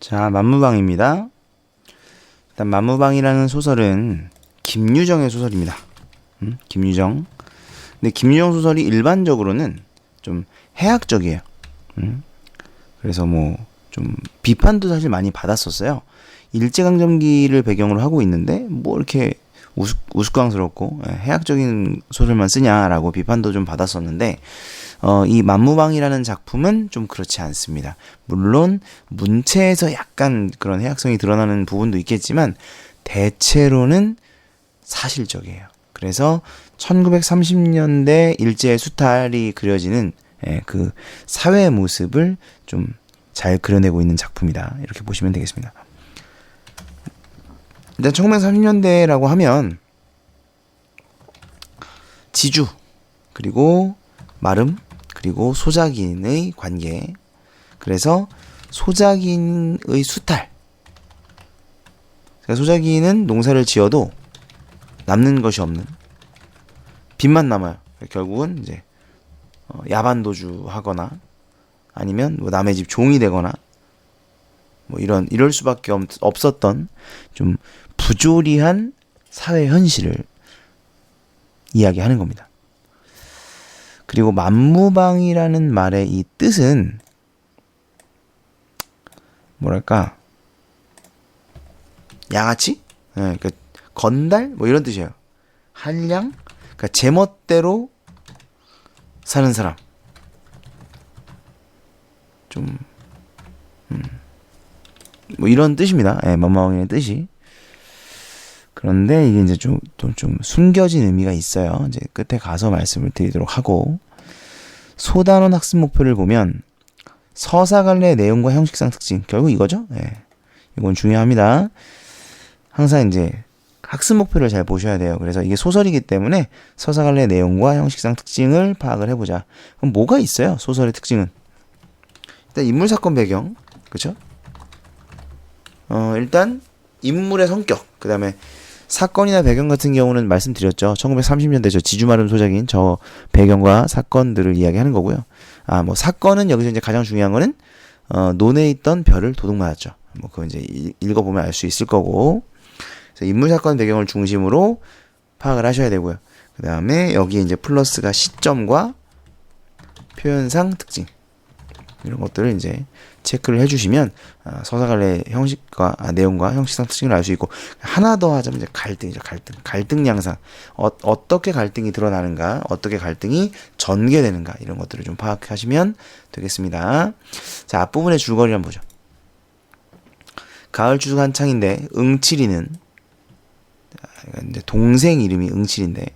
자, 만무방입니다. 일단 만무방이라는 소설은 김유정의 소설입니다. 김유정. 근데 김유정 소설이 일반적으로는 좀 해학적이에요. 그래서 뭐 좀 비판도 사실 많이 받았었어요. 일제강점기를 배경으로 하고 있는데 뭐 이렇게 우스꽝스럽고 해학적인 소설만 쓰냐라고 비판도 좀 받았었는데 이 만무방이라는 작품은 좀 그렇지 않습니다. 물론 문체에서 약간 그런 해학성이 드러나는 부분도 있겠지만 대체로는 사실적이에요. 그래서 1930년대 일제의 수탈이 그려지는 그 사회의 모습을 좀 잘 그려내고 있는 작품이다. 이렇게 보시면 되겠습니다. 일단 1930년대라고 하면 지주, 그리고 마름, 그리고 소작인의 관계. 그래서 소작인의 수탈. 소작인은 농사를 지어도 남는 것이 없는, 빚만 남아요. 결국은 이제 야반도주 하거나 아니면 뭐 남의 집 종이 되거나 뭐 이럴 수밖에 없었던 좀 부조리한 사회 현실을 이야기하는 겁니다. 그리고 만무방이라는 말의 이 뜻은 뭐랄까, 양아치? 그러니까 건달? 뭐 이런 뜻이에요. 한량? 그러니까 제멋대로 사는 사람. 좀 뭐 이런 뜻입니다. 만무방의 뜻이. 그런데 이게 이제 좀 숨겨진 의미가 있어요. 이제 끝에 가서 말씀을 드리도록 하고, 소단원 학습 목표를 보면 서사관례의 내용과 형식상 특징, 결국 이거죠. 이건 중요합니다. 항상 이제 학습 목표를 잘 보셔야 돼요. 그래서 이게 소설이기 때문에 서사관례의 내용과 형식상 특징을 파악을 해보자. 그럼 뭐가 있어요? 소설의 특징은 일단 인물 사건 배경, 그렇죠? 일단 인물의 성격, 그 다음에 사건이나 배경 같은 경우는 말씀드렸죠. 1930년대 저 지주마름 소작인 저 배경과 사건들을 이야기하는 거고요. 뭐 사건은 여기서 이제 가장 중요한 거는 논에 있던 별을 도둑맞았죠. 뭐 그거 이제 읽어보면 알 수 있을 거고. 그래서 인물 사건 배경을 중심으로 파악을 하셔야 되고요. 그 다음에 여기에 이제 플러스가 시점과 표현상 특징, 이런 것들을 이제 체크를 해주시면 서사관례 형식과 내용과 형식상 특징을 알 수 있고, 하나 더 하자면 이제 갈등이죠. 갈등 양상, 어떻게 갈등이 드러나는가, 어떻게 갈등이 전개되는가, 이런 것들을 좀 파악하시면 되겠습니다. 자, 앞부분의 줄거리 한번 보죠. 가을 추수 한창인데 응칠이는, 이제 동생 이름이 응칠인데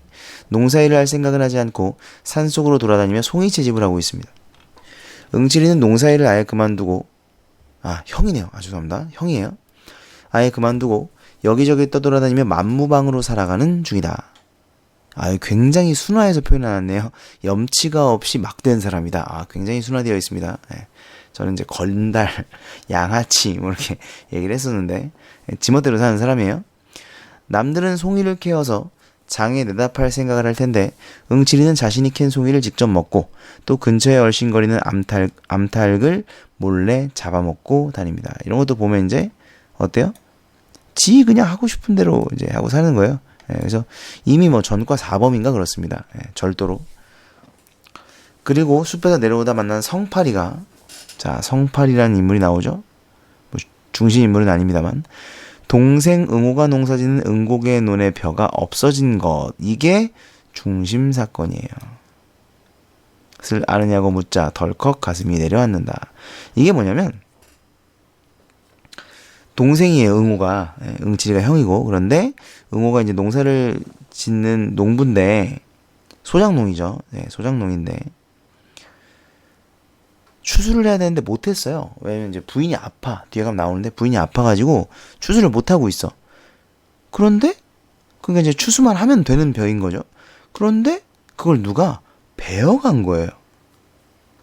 농사일을 할 생각은 하지 않고 산속으로 돌아다니며 송이 채집을 하고 있습니다. 응칠이는 농사일을 아예 그만두고, 형이네요. 죄송합니다. 형이에요. 아예 그만두고 여기저기 떠돌아다니며 만무방으로 살아가는 중이다. 굉장히 순화해서 표현해놨네요. 염치가 없이 막된 사람이다. 굉장히 순화되어 있습니다. 저는 이제 건달, 양아치 뭐 이렇게 얘기를 했었는데 지멋대로 사는 사람이에요. 남들은 송이를 캐어서 장에 내다 팔 생각을 할 텐데 응칠이는 자신이 캔 송이를 직접 먹고 또 근처에 얼씬거리는 암탉을 몰래 잡아먹고 다닙니다. 이런 것도 보면 이제 어때요? 지 그냥 하고 싶은 대로 이제 하고 사는 거예요. 그래서 이미 뭐 전과 사범인가 그렇습니다. 절도로. 그리고 숲에서 내려오다 만난 성파리가, 자, 성파리라는 인물이 나오죠. 뭐 중심 인물은 아닙니다만, 동생 응호가 농사짓는 응곡의 논의 벼가 없어진 것, 이게 중심 사건이에요. 슬 아느냐고 묻자 덜컥 가슴이 내려앉는다. 이게 뭐냐면 동생이에요. 응호가, 응칠이가 형이고, 그런데 응호가 이제 농사를 짓는 농부인데 소작농이죠. 소작농인데 추수를 해야 되는데 못했어요. 왜냐면 이제 부인이 아파. 뒤에 가면 나오는데 부인이 아파가지고 추수를 못하고 있어. 그런데 그게 이제 추수만 하면 되는 벼인 거죠. 그런데 그걸 누가 베어간 거예요.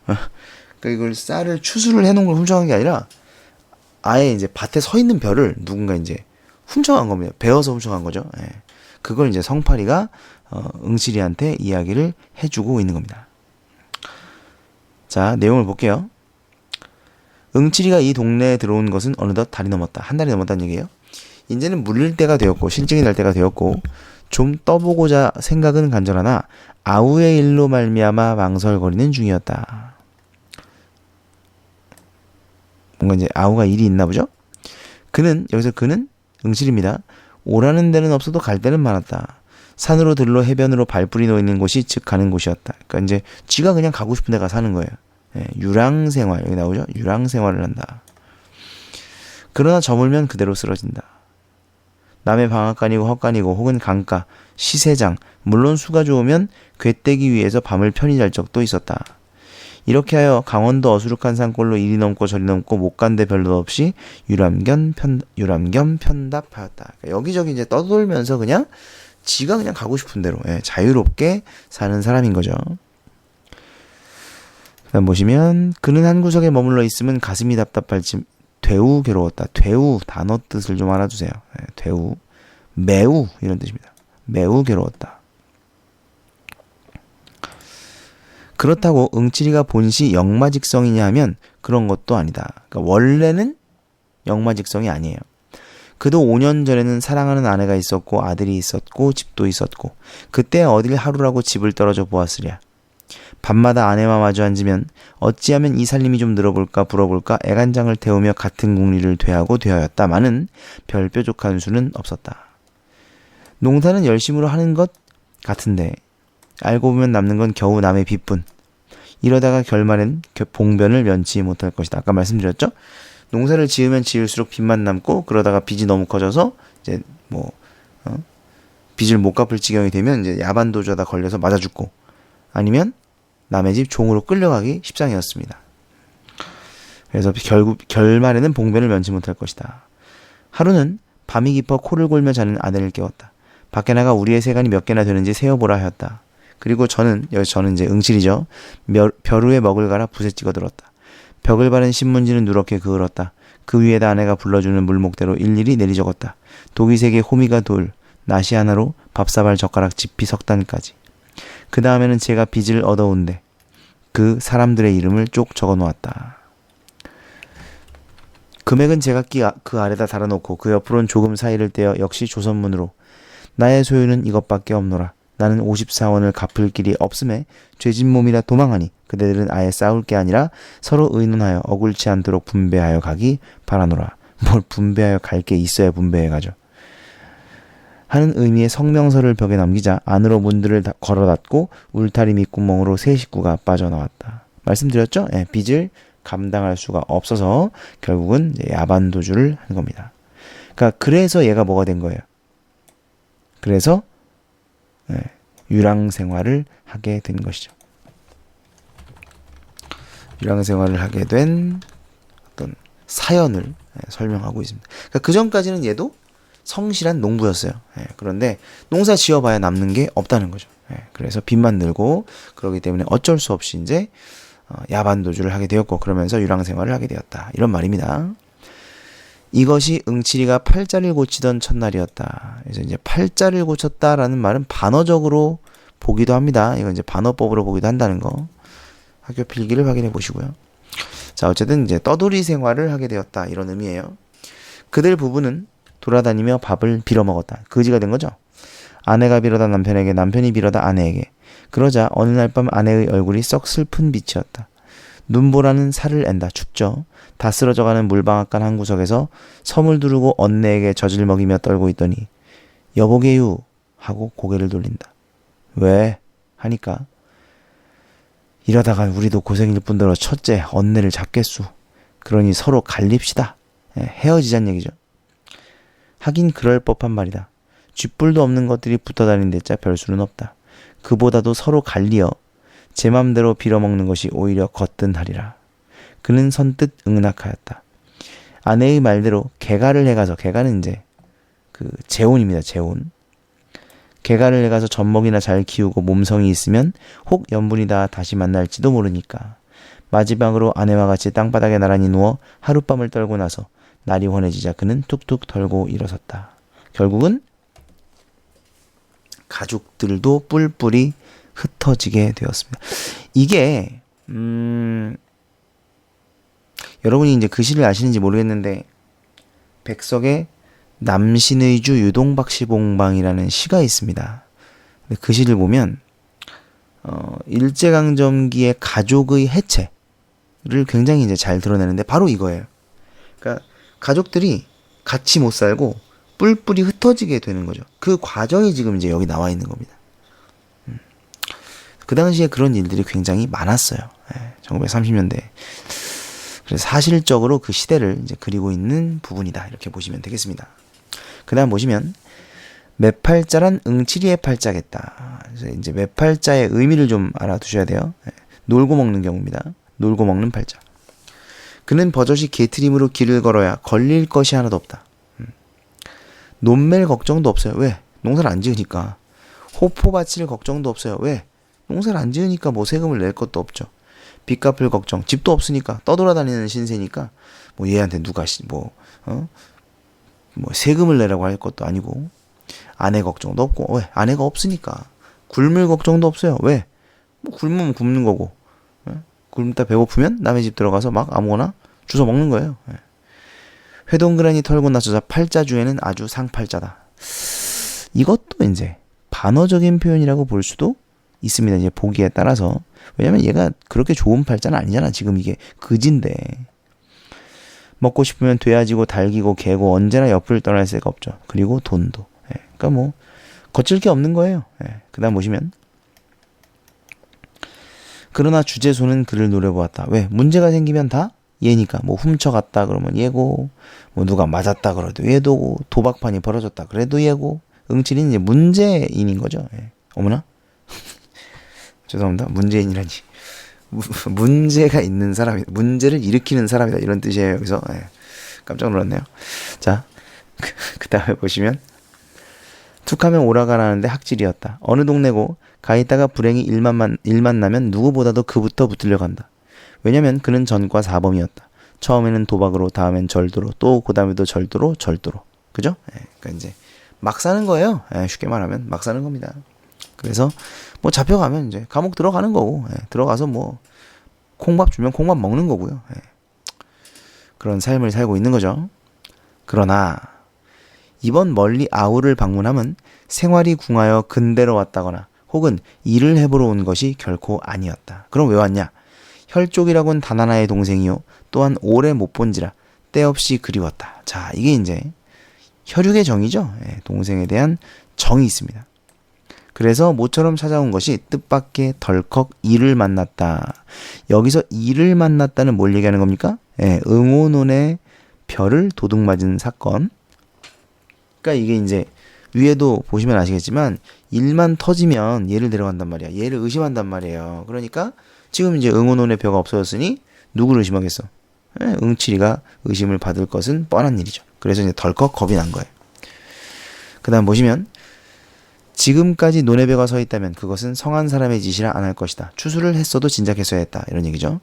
그러니까 이걸 쌀을 추수를 해놓은 걸 훔쳐간 게 아니라 아예 이제 밭에 서 있는 벼를 누군가 이제 훔쳐간 겁니다. 베어서 훔쳐간 거죠. 그걸 이제 성파리가 응칠이한테 이야기를 해주고 있는 겁니다. 자, 내용을 볼게요. 응칠이가 이 동네에 들어온 것은 어느덧 달이 넘었다. 한 달이 넘었다는 얘기예요. 이제는 물릴 때가 되었고 실증이 날 때가 되었고 좀 떠보고자 생각은 간절하나 아우의 일로 말미암아 망설거리는 중이었다. 뭔가 이제 아우가 일이 있나 보죠? 여기서 그는 응칠입니다. 오라는 데는 없어도 갈 데는 많았다. 산으로 들러 해변으로 발뿔이 놓이는 곳이 즉 가는 곳이었다. 그러니까 이제 쥐가 그냥 가고 싶은 데 가 사는 거예요. 예, 유랑생활 여기 나오죠? 유랑생활을 한다. 그러나 저물면 그대로 쓰러진다. 남의 방앗간이고 헛간이고 혹은 강가, 시세장, 물론 수가 좋으면 궤떼기 위해서 밤을 편히 잘 적도 있었다. 이렇게 하여 강원도 어수룩한 산골로 이리 넘고 저리 넘고 못 간 데 별로 없이 유람겸 편답하였다. 그러니까 여기저기 이제 떠돌면서 그냥 지가 그냥 가고 싶은 대로 자유롭게 사는 사람인 거죠. 그다음 보시면 그는 한 구석에 머물러 있으면 가슴이 답답할지 되우 괴로웠다. 되우 단어 뜻을 좀 알아두세요. 되우 매우 이런 뜻입니다. 매우 괴로웠다. 그렇다고 응칠이가 본시 역마직성이냐 하면 그런 것도 아니다. 그러니까 원래는 역마직성이 아니에요. 그도 5년 전에는 사랑하는 아내가 있었고 아들이 있었고 집도 있었고 그때 어딜 하루라고 집을 떨어져 보았으랴. 밤마다 아내와 마주 앉으면 어찌하면 이 살림이 좀 늘어볼까 불어볼까 애간장을 태우며 같은 궁리를 되하고 되하였다마는 별 뾰족한 수는 없었다. 농사는 열심으로 하는 것 같은데 알고 보면 남는 건 겨우 남의 빚뿐. 이러다가 결말엔 봉변을 면치 못할 것이다. 아까 말씀드렸죠? 농사를 지으면 지을수록 빚만 남고 그러다가 빚이 너무 커져서 이제 빚을 못 갚을 지경이 되면 이제 야반도주하다 걸려서 맞아 죽고 아니면 남의 집 종으로 끌려가기 십상이었습니다. 그래서 결국 결말에는 봉변을 면치 못할 것이다. 하루는 밤이 깊어 코를 골며 자는 아내를 깨웠다. 밖에 나가 우리의 세간이 몇 개나 되는지 세어보라 하였다. 그리고 저는 이제 응칠이죠. 벼루에 먹을 갈아 붓에 찍어 들었다. 벽을 바른 신문지는 누렇게 그을었다. 그 위에다 아내가 불러주는 물목대로 일일이 내리 적었다. 독이색의 호미가 돌, 나시 하나로 밥사발 젓가락 지피 석단까지. 그 다음에는 제가 빚을 얻어온데 그 사람들의 이름을 쭉 적어 놓았다. 금액은 제가 그 아래다 달아놓고 그 옆으로는 조금 사이를 떼어 역시 조선문으로 나의 소유는 이것밖에 없노라. 나는 54원을 갚을 길이 없음에 죄진 몸이라 도망하니 그대들은 아예 싸울 게 아니라 서로 의논하여 억울치 않도록 분배하여 가기 바라노라. 뭘 분배하여 갈 게 있어야 분배해 가죠. 하는 의미의 성명서를 벽에 남기자 안으로 문들을 걸어 닫고 울타리 밑구멍으로 세 식구가 빠져나왔다. 말씀드렸죠? 빚을 감당할 수가 없어서 결국은 야반도주를 한 겁니다. 그러니까 그래서 얘가 뭐가 된 거예요? 그래서 유랑 생활을 하게 된 것이죠. 유랑 생활을 하게 된 어떤 사연을 설명하고 있습니다. 그러니까 그 전까지는 얘도 성실한 농부였어요. 그런데 농사 지어봐야 남는 게 없다는 거죠. 그래서 빚만 늘고 그러기 때문에 어쩔 수 없이 이제 야반도주를 하게 되었고 그러면서 유랑 생활을 하게 되었다. 이런 말입니다. 이것이 응칠이가 팔자를 고치던 첫날이었다. 그래서 이제 팔자를 고쳤다라는 말은 반어적으로 보기도 합니다. 이건 이제 반어법으로 보기도 한다는 거. 학교 필기를 확인해 보시고요. 자, 어쨌든 이제 떠돌이 생활을 하게 되었다. 이런 의미예요. 그들 부부는 돌아다니며 밥을 빌어 먹었다. 거지가 된 거죠. 아내가 빌어다 남편에게, 남편이 빌어다 아내에게. 그러자 어느 날 밤 아내의 얼굴이 썩 슬픈 빛이었다. 눈보라는 살을 앤다. 춥죠. 다 쓰러져가는 물방앗간 한 구석에서 섬을 두르고 언내에게 젖을 먹이며 떨고 있더니 여보게유 하고 고개를 돌린다. 왜? 하니까 이러다가 우리도 고생일 뿐더러 첫째 언내를 잡겠수. 그러니 서로 갈립시다. 헤어지자는 얘기죠. 하긴 그럴 법한 말이다. 쥐뿔도 없는 것들이 붙어다니는 데짜 별수는 없다. 그보다도 서로 갈리어 제 맘대로 빌어먹는 것이 오히려 거뜬하리라. 그는 선뜻 응낙하였다. 아내의 말대로 개가를 해가서, 개가는 이제 그 재혼입니다. 재혼. 개가를 해가서 젖먹이나 잘 키우고 몸성이 있으면 혹 연분이다 다시 만날지도 모르니까. 마지막으로 아내와 같이 땅바닥에 나란히 누워 하룻밤을 떨고 나서 날이 환해지자 그는 툭툭 털고 일어섰다. 결국은 가족들도 뿔뿔이 흩어지게 되었습니다. 이게 여러분이 이제 그 시를 아시는지 모르겠는데 백석의 남신의주 유동박시봉방이라는 시가 있습니다. 근데 그 시를 보면 일제강점기의 가족의 해체를 굉장히 이제 잘 드러내는데 바로 이거예요. 그러니까 가족들이 같이 못 살고 뿔뿔이 흩어지게 되는 거죠. 그 과정이 지금 이제 여기 나와 있는 겁니다. 그 당시에 그런 일들이 굉장히 많았어요. 1930년대. 그래서 사실적으로 그 시대를 이제 그리고 있는 부분이다. 이렇게 보시면 되겠습니다. 그 다음 보시면 매팔자란 응치리의 팔자겠다. 그래서 이제 매팔자의 의미를 좀 알아두셔야 돼요. 놀고 먹는 경우입니다. 놀고 먹는 팔자. 그는 버젓이 개트림으로 길을 걸어야 걸릴 것이 하나도 없다. 논멜 걱정도 없어요. 왜? 농사를 안 지으니까. 호포 바칠 걱정도 없어요. 왜? 농사를 안 지으니까 뭐 세금을 낼 것도 없죠. 빚 갚을 걱정, 집도 없으니까 떠돌아다니는 신세니까 뭐 얘한테 누가 뭐 세금을 내라고 할 것도 아니고 아내 걱정도 없고 왜? 아내가 없으니까. 굶을 걱정도 없어요. 왜? 뭐 굶으면 굶는 거고 굶다 배고프면 남의 집 들어가서 막 아무거나 주워 먹는 거예요. 회동그라니 털고 나서자 팔자주에는 아주 상팔자다. 이것도 이제 반어적인 표현이라고 볼 수도 있습니다. 이제 보기에 따라서. 왜냐면 얘가 그렇게 좋은 팔자는 아니잖아. 지금 이게 그지인데. 먹고 싶으면 돼야지고 달기고 개고 언제나 옆을 떠날 새가 없죠. 그리고 돈도. 그러니까 뭐 거칠 게 없는 거예요. 그 다음 보시면 그러나 주제소는 그를 노려보았다. 왜? 문제가 생기면 다 얘니까. 뭐 훔쳐갔다 그러면 얘고, 뭐 누가 맞았다 그래도 얘도, 도박판이 벌어졌다 그래도 얘고. 응칠이는 이제 문제인인 거죠. 어머나? 죄송합니다. 문재인이라니. 문제가 있는 사람이다. 문제를 일으키는 사람이다. 이런 뜻이에요. 여기서. 깜짝 놀랐네요. 자, 그 다음에 보시면 툭하면 오라가라는데 학질이었다. 어느 동네고 가 있다가 불행히 일만 나면 누구보다도 그부터 붙으려 간다. 왜냐면 그는 전과 사범이었다. 처음에는 도박으로, 다음엔 절도로, 또 그 다음에도 절도로. 그죠? 그러니까 이제 막 사는 거예요. 쉽게 말하면 막 사는 겁니다. 그래서 뭐 잡혀가면 이제 감옥 들어가는 거고, 들어가서 뭐 콩밥 주면 콩밥 먹는 거고요. 그런 삶을 살고 있는 거죠. 그러나 이번 멀리 아우를 방문함은 생활이 궁하여 근대로 왔다거나 혹은 일을 해보러 온 것이 결코 아니었다. 그럼 왜 왔냐? 혈족이라곤 단 하나의 동생이요 또한 오래 못 본지라 때없이 그리웠다. 자, 이게 이제 혈육의 정이죠. 동생에 대한 정이 있습니다. 그래서 모처럼 찾아온 것이 뜻밖의 덜컥 이를 만났다. 여기서 이를 만났다는 뭘 얘기하는 겁니까? 응오논의 별을 도둑맞은 사건. 그러니까 이게 이제 위에도 보시면 아시겠지만 일만 터지면 얘를 데려간단 말이야. 얘를 의심한단 말이에요. 그러니까 지금 이제 응오논의 벼가 없어졌으니 누구를 의심하겠어? 응칠이가 의심을 받을 것은 뻔한 일이죠. 그래서 이제 덜컥 겁이 난 거예요. 그 다음 보시면 지금까지 논의 벼가 서 있다면 그것은 성한 사람의 짓이라 안 할 것이다. 추수를 했어도 진작했어야 했다. 이런 얘기죠.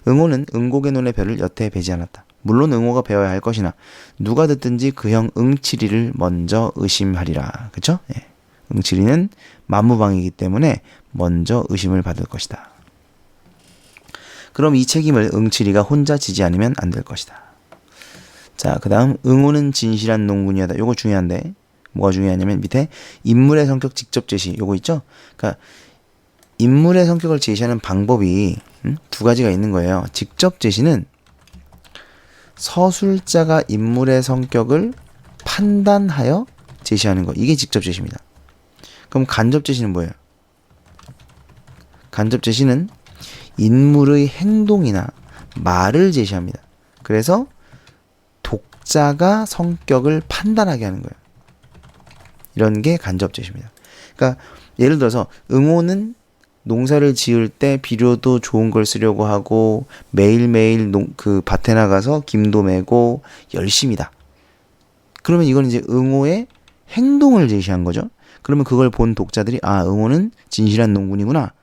응오는 응곡의 논의 벼를 여태 베지 않았다. 물론 응오가 배워야 할 것이나 누가 듣든지 그 형 응칠이를 먼저 의심하리라. 그쵸? 응칠이는 만무방이기 때문에 먼저 의심을 받을 것이다. 그럼 이 책임을 응칠이가 혼자 지지 않으면 안 될 것이다. 자, 그 다음 응오는 진실한 농군이었다. 요거 중요한데 뭐가 중요하냐면 밑에 인물의 성격 직접 제시 요거 있죠? 그러니까 인물의 성격을 제시하는 방법이 두 가지가 있는 거예요. 직접 제시는 서술자가 인물의 성격을 판단하여 제시하는 거. 이게 직접 제시입니다. 그럼 간접 제시는 뭐예요? 간접 제시는 인물의 행동이나 말을 제시합니다. 그래서 독자가 성격을 판단하게 하는 거예요. 이런 게 간접 제시입니다. 그러니까 예를 들어서 응오는 농사를 지을 때 비료도 좋은 걸 쓰려고 하고 매일매일 그 밭에 나가서 김도 메고 열심이다. 그러면 이건 이제 응오의 행동을 제시한 거죠. 그러면 그걸 본 독자들이 아, 응오는 진실한 농군이구나.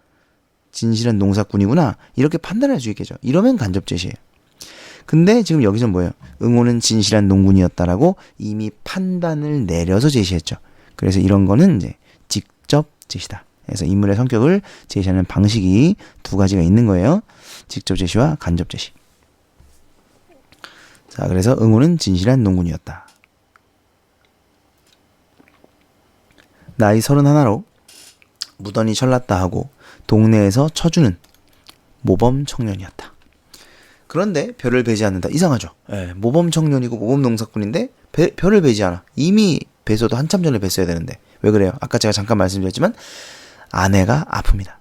진실한 농사꾼이구나. 이렇게 판단할 수 있겠죠. 이러면 간접 제시예요. 근데 지금 여기서 뭐예요? 응오는 진실한 농군이었다라고 이미 판단을 내려서 제시했죠. 그래서 이런 거는 이제 직접 제시다. 그래서 인물의 성격을 제시하는 방식이 두 가지가 있는 거예요. 직접 제시와 간접 제시. 자, 그래서 응호는 진실한 농군이었다. 나이 31로 무던히 철났다 하고 동네에서 쳐주는 모범 청년이었다. 그런데 별을 베지 않는다. 이상하죠. 예, 모범 청년이고 모범 농사꾼인데 별을 베지 않아. 이미 베서도 한참 전에 뱄어야 되는데 왜 그래요? 아까 제가 잠깐 말씀드렸지만 아내가 아픕니다.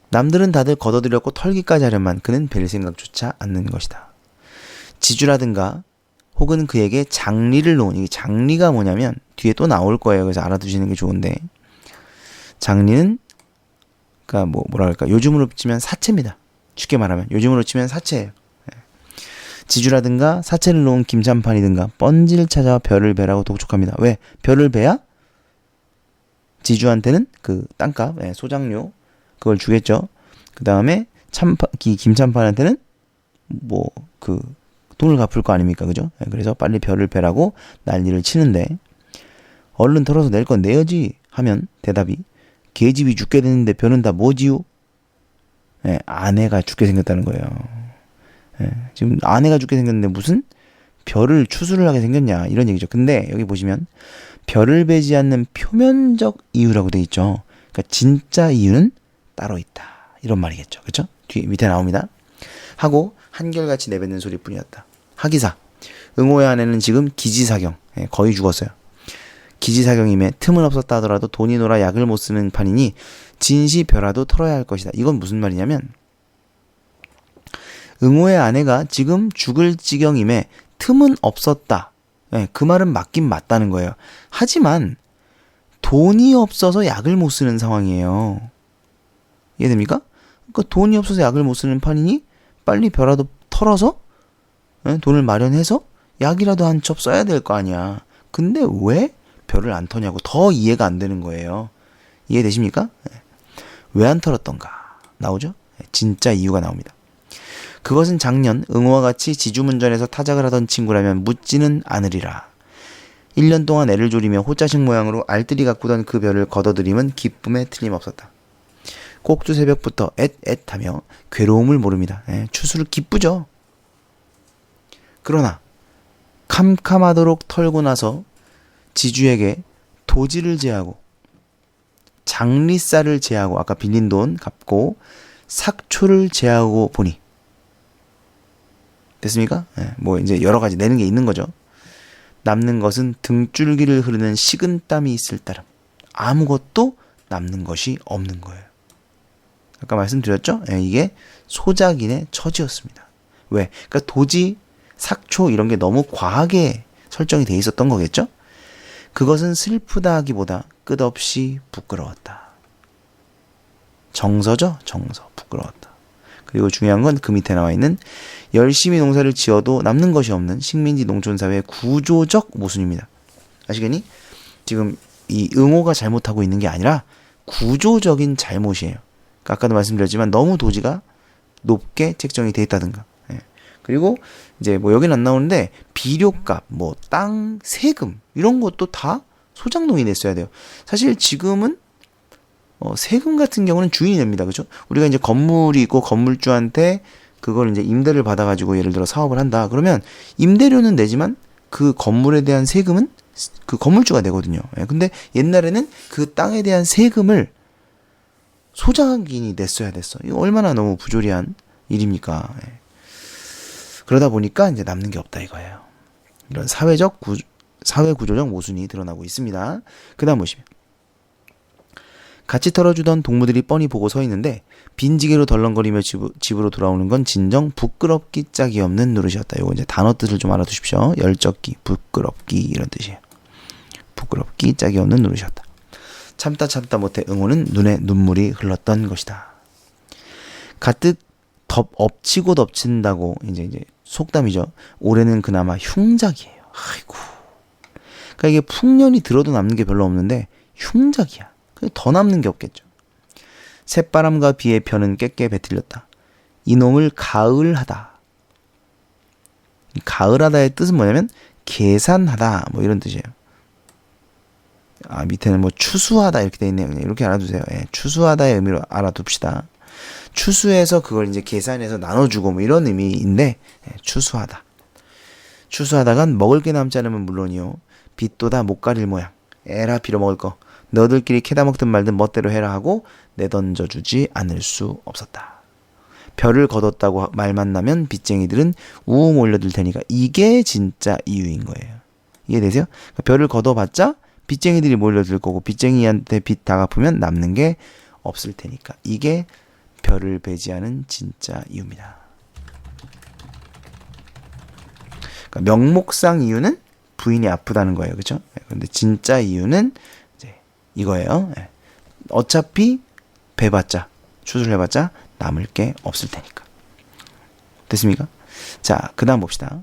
남들은 다들 걷어들였고 털기까지 하려만 그는 뵐 생각조차 않는 것이다. 지주라든가 혹은 그에게 장리를 놓은, 이 장리가 뭐냐면 뒤에 또 나올 거예요. 그래서 알아두시는 게 좋은데, 장리는 그러니까 뭐랄까 요즘으로 치면 사채입니다. 쉽게 말하면 요즘으로 치면 사채예요. 지주라든가 사채를 놓은 김참판이든가 뻔지를 찾아와 별을 베라고 독촉합니다. 왜? 별을 베야 지주한테는 그 땅값, 소장료 그걸 주겠죠. 그 다음에 김참판한테는 그 돈을 갚을 거 아닙니까, 그죠? 그래서 빨리 별을 베라고 난리를 치는데, 얼른 털어서 낼 건 내야지 하면 대답이, 계집이 죽게 됐는데 별은 다 뭐지요? 아내가 죽게 생겼다는 거예요. 지금 아내가 죽게 생겼는데 무슨 별을 추수를 하게 생겼냐 이런 얘기죠. 근데 여기 보시면 별을 베지 않는 표면적 이유라고 돼 있죠. 그러니까 진짜 이유는 따로 있다 이런 말이겠죠. 그렇죠? 뒤에 밑에 나옵니다. 하고 한결같이 내뱉는 소리뿐이었다. 하기사 응호의 아내는 지금 기지사경, 거의 죽었어요. 기지사경임에 틈은 없었다 하더라도 돈이 놀아 약을 못 쓰는 판이니 진시 벼라도 털어야 할 것이다. 이건 무슨 말이냐면 응호의 아내가 지금 죽을 지경임에 틈은 없었다. 그 말은 맞긴 맞다는 거예요. 하지만 돈이 없어서 약을 못 쓰는 상황이에요. 이해됩니까? 그러니까 돈이 없어서 약을 못 쓰는 판이니 빨리 벼라도 털어서 돈을 마련해서 약이라도 한 첩 써야 될 거 아니야. 근데 왜 벼를 안 터냐고 더 이해가 안 되는 거예요. 이해되십니까? 왜 안 털었던가 나오죠? 진짜 이유가 나옵니다. 그것은 작년 응호와 같이 지주문전에서 타작을 하던 친구라면 묻지는 않으리라. 1년 동안 애를 졸이며 호자식 모양으로 알뜰히 가꾸던 그 벼를 걷어들임은 기쁨에 틀림없었다. 꼭두 새벽부터 앳앳하며 괴로움을 모릅니다. 추수를 기쁘죠. 그러나 캄캄하도록 털고 나서 지주에게 도지를 제하고 장리쌀을 제하고 아까 빌린 돈 갚고 삭초를 제하고 보니 됐습니까? 이제 여러 가지 내는 게 있는 거죠. 남는 것은 등줄기를 흐르는 식은땀이 있을 따름 아무것도 남는 것이 없는 거예요. 아까 말씀드렸죠? 이게 소작인의 처지였습니다. 왜? 그러니까 도지, 삭초 이런 게 너무 과하게 설정이 돼 있었던 거겠죠? 그것은 슬프다 하기보다 끝없이 부끄러웠다. 정서죠? 정서. 부끄러웠다. 그리고 중요한 건 그 밑에 나와 있는 열심히 농사를 지어도 남는 것이 없는 식민지 농촌사회의 구조적 모순입니다. 아시겠니? 지금 이 응호가 잘못하고 있는 게 아니라 구조적인 잘못이에요. 그러니까 아까도 말씀드렸지만 너무 도지가 높게 책정이 돼 있다든가. 그리고 이제 여기는 안 나오는데 비료값, 땅, 세금 이런 것도 다 소장농이 냈어야 돼요. 사실 지금은 세금 같은 경우는 주인이 냅니다. 그죠? 우리가 이제 건물이 있고 건물주한테 그걸 이제 임대를 받아가지고 예를 들어 사업을 한다. 그러면 임대료는 내지만 그 건물에 대한 세금은 그 건물주가 내거든요. 근데 옛날에는 그 땅에 대한 세금을 소장인이 냈어야 됐어. 이거 얼마나 너무 부조리한 일입니까? 그러다 보니까 이제 남는 게 없다 이거예요. 이런 사회 구조적 모순이 드러나고 있습니다. 그 다음 보시면 같이 털어주던 동무들이 뻔히 보고 서 있는데 빈지게로 덜렁거리며 집으로 돌아오는 건 진정 부끄럽기 짝이 없는 노릇이었다. 요거 이제 단어 뜻을 좀 알아두십시오. 열적기, 부끄럽기 이런 뜻이에요. 부끄럽기 짝이 없는 노릇이었다. 참다 못해 응호는 눈에 눈물이 흘렀던 것이다. 가뜩 엎치고 덮친다고 이제 속담이죠. 올해는 그나마 흉작이에요. 아이고. 그러니까 이게 풍년이 들어도 남는 게 별로 없는데 흉작이야. 더 남는 게 없겠죠. 새바람과 비에 벼는 깨깨 배틀렸다. 이놈을 가을하다. 가을하다의 뜻은 뭐냐면 계산하다 이런 뜻이에요. 밑에는 추수하다 이렇게 돼 있네요. 이렇게 알아두세요. 추수하다의 의미로 알아둡시다. 추수해서 그걸 이제 계산해서 나눠주고 이런 의미인데 추수하다. 추수하다간 먹을 게 남지 않으면 물론이요. 빚도다 못 가릴 모양. 에라 빌어먹을 거. 너들끼리 캐다 먹든 말든 멋대로 해라 하고 내던져주지 않을 수 없었다. 별을 거뒀다고 말만 나면 빚쟁이들은 우웅 몰려들 테니까 이게 진짜 이유인 거예요. 이해되세요? 그러니까 별을 거둬봤자 빚쟁이들이 몰려들 거고 빚쟁이한테 빚 다 갚으면 남는 게 없을 테니까 이게 별을 배제하는 진짜 이유입니다. 그러니까 명목상 이유는 부인이 아프다는 거예요. 그렇죠? 근데 진짜 이유는 이제 이거예요. 어차피 배봤자 추수를 해봤자 남을 게 없을 테니까. 됐습니까? 자, 그 다음 봅시다.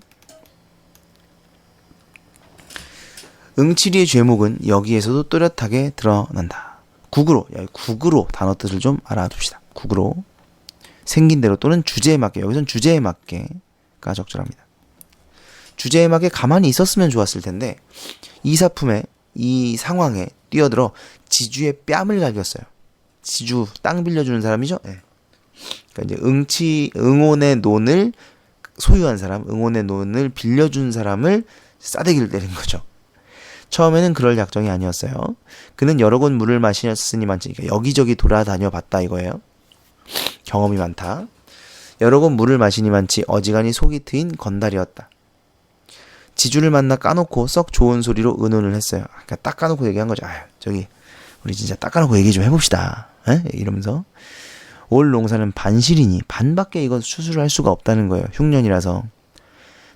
응치리의 죄목은 여기에서도 또렷하게 드러난다. 국으로, 여기 국으로 단어 뜻을 좀 알아둡시다. 국으로 생긴 대로 또는 주제에 맞게, 여기선 주제에 맞게가 적절합니다. 주제에 맞게 가만히 있었으면 좋았을 텐데 이 사품에, 이 상황에 뛰어들어 지주의 뺨을 갈겼어요. 지주, 땅 빌려주는 사람이죠. 네. 그러니까 이제 응온의 논을 소유한 사람, 응온의 논을 빌려준 사람을 싸대기를 때린 거죠. 처음에는 그럴 작정이 아니었어요. 그는 여러 곳 물을 마셨으니 많지. 그러니까 여기저기 돌아다녀 봤다 이거예요. 경험이 많다. 여러 곳 물을 마시니 많지 어지간히 속이 트인 건달이었다. 지주를 만나 까놓고 썩 좋은 소리로 의논을 했어요. 그러니까 딱 까놓고 얘기한 거죠. 아유, 저기 우리 진짜 딱 까놓고 얘기 좀 해봅시다. 에? 이러면서 올 농사는 반실이니 반밖에 이거 수술을 할 수가 없다는 거예요. 흉년이라서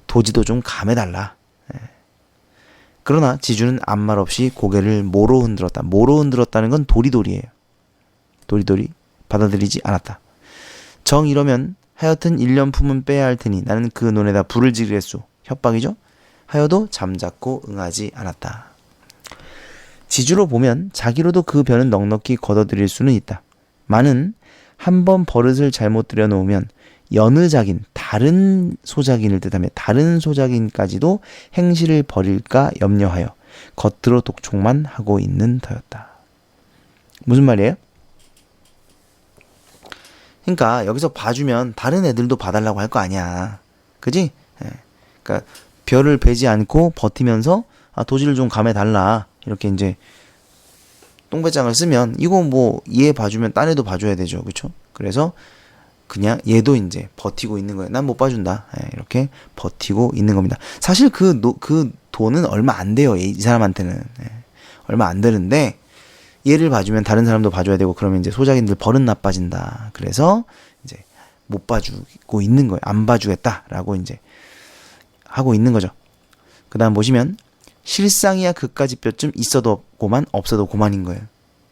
도지도 좀 감해달라. 그러나 지주는 아무 말 없이 고개를 모로 흔들었다. 모로 흔들었다는 건 도리도리예요. 도리도리 받아들이지 않았다. 정 이러면 하여튼 1년 품은 빼야 할 테니 나는 그 논에다 불을 지르겠소. 협박이죠. 하여도 잠자코 응하지 않았다. 지주로 보면 자기로도 그 변은 넉넉히 걷어들일 수는 있다. 만은 한번 버릇을 잘못 들여놓으면 여느 작인, 다른 소작인을 뜻하며 다른 소작인까지도 행실을 벌일까 염려하여 겉으로 독촉만 하고 있는 터였다. 무슨 말이에요? 그러니까 여기서 봐주면 다른 애들도 봐달라고 할 거 아니야. 그지? 그러니까 별을 베지 않고 버티면서 도지를 좀 감해달라. 이렇게 이제 똥배짱을 쓰면 이거 뭐 얘 봐주면 딴 애도 봐줘야 되죠. 그렇죠? 그래서 그냥 얘도 이제 버티고 있는 거예요. 난 못 봐준다. 이렇게 버티고 있는 겁니다. 사실 그 돈은 얼마 안 돼요. 이 사람한테는. 얼마 안 되는데 얘를 봐주면 다른 사람도 봐줘야 되고 그러면 이제 소작인들 버릇 나빠진다. 그래서 이제 못 봐주고 있는 거예요. 안 봐주겠다라고 이제 하고 있는 거죠. 그 다음 보시면 실상이야 그까지 뼈쯤 있어도 고만 없어도 고만인 거예요.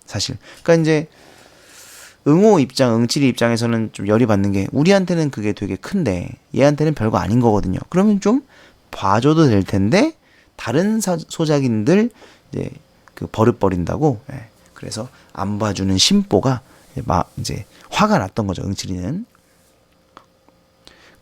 사실. 그러니까 이제 응호 입장, 응칠이 입장에서는 좀 열이 받는 게 우리한테는 그게 되게 큰데 얘한테는 별거 아닌 거거든요. 그러면 좀 봐줘도 될 텐데 다른 소작인들 이제 그 버릇 버린다고. 그래서 안 봐주는 심보가 이제 화가 났던 거죠. 응칠이는.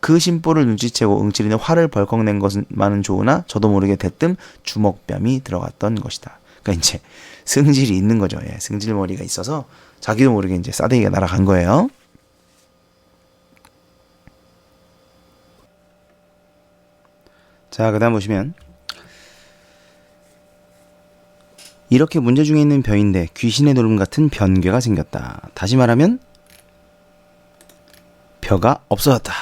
그 심보를 눈치채고 응칠이는 화를 벌컥 낸 것만은 좋으나 저도 모르게 대뜸 주먹뺨이 들어갔던 것이다. 그러니까 이제 승질이 있는 거죠. 승질머리가 있어서 자기도 모르게 이제 싸대기가 날아간 거예요. 자, 그 다음 보시면 이렇게 문제 중에 있는 벼인데 귀신의 노름 같은 변괴가 생겼다. 다시 말하면 벼가 없어졌다.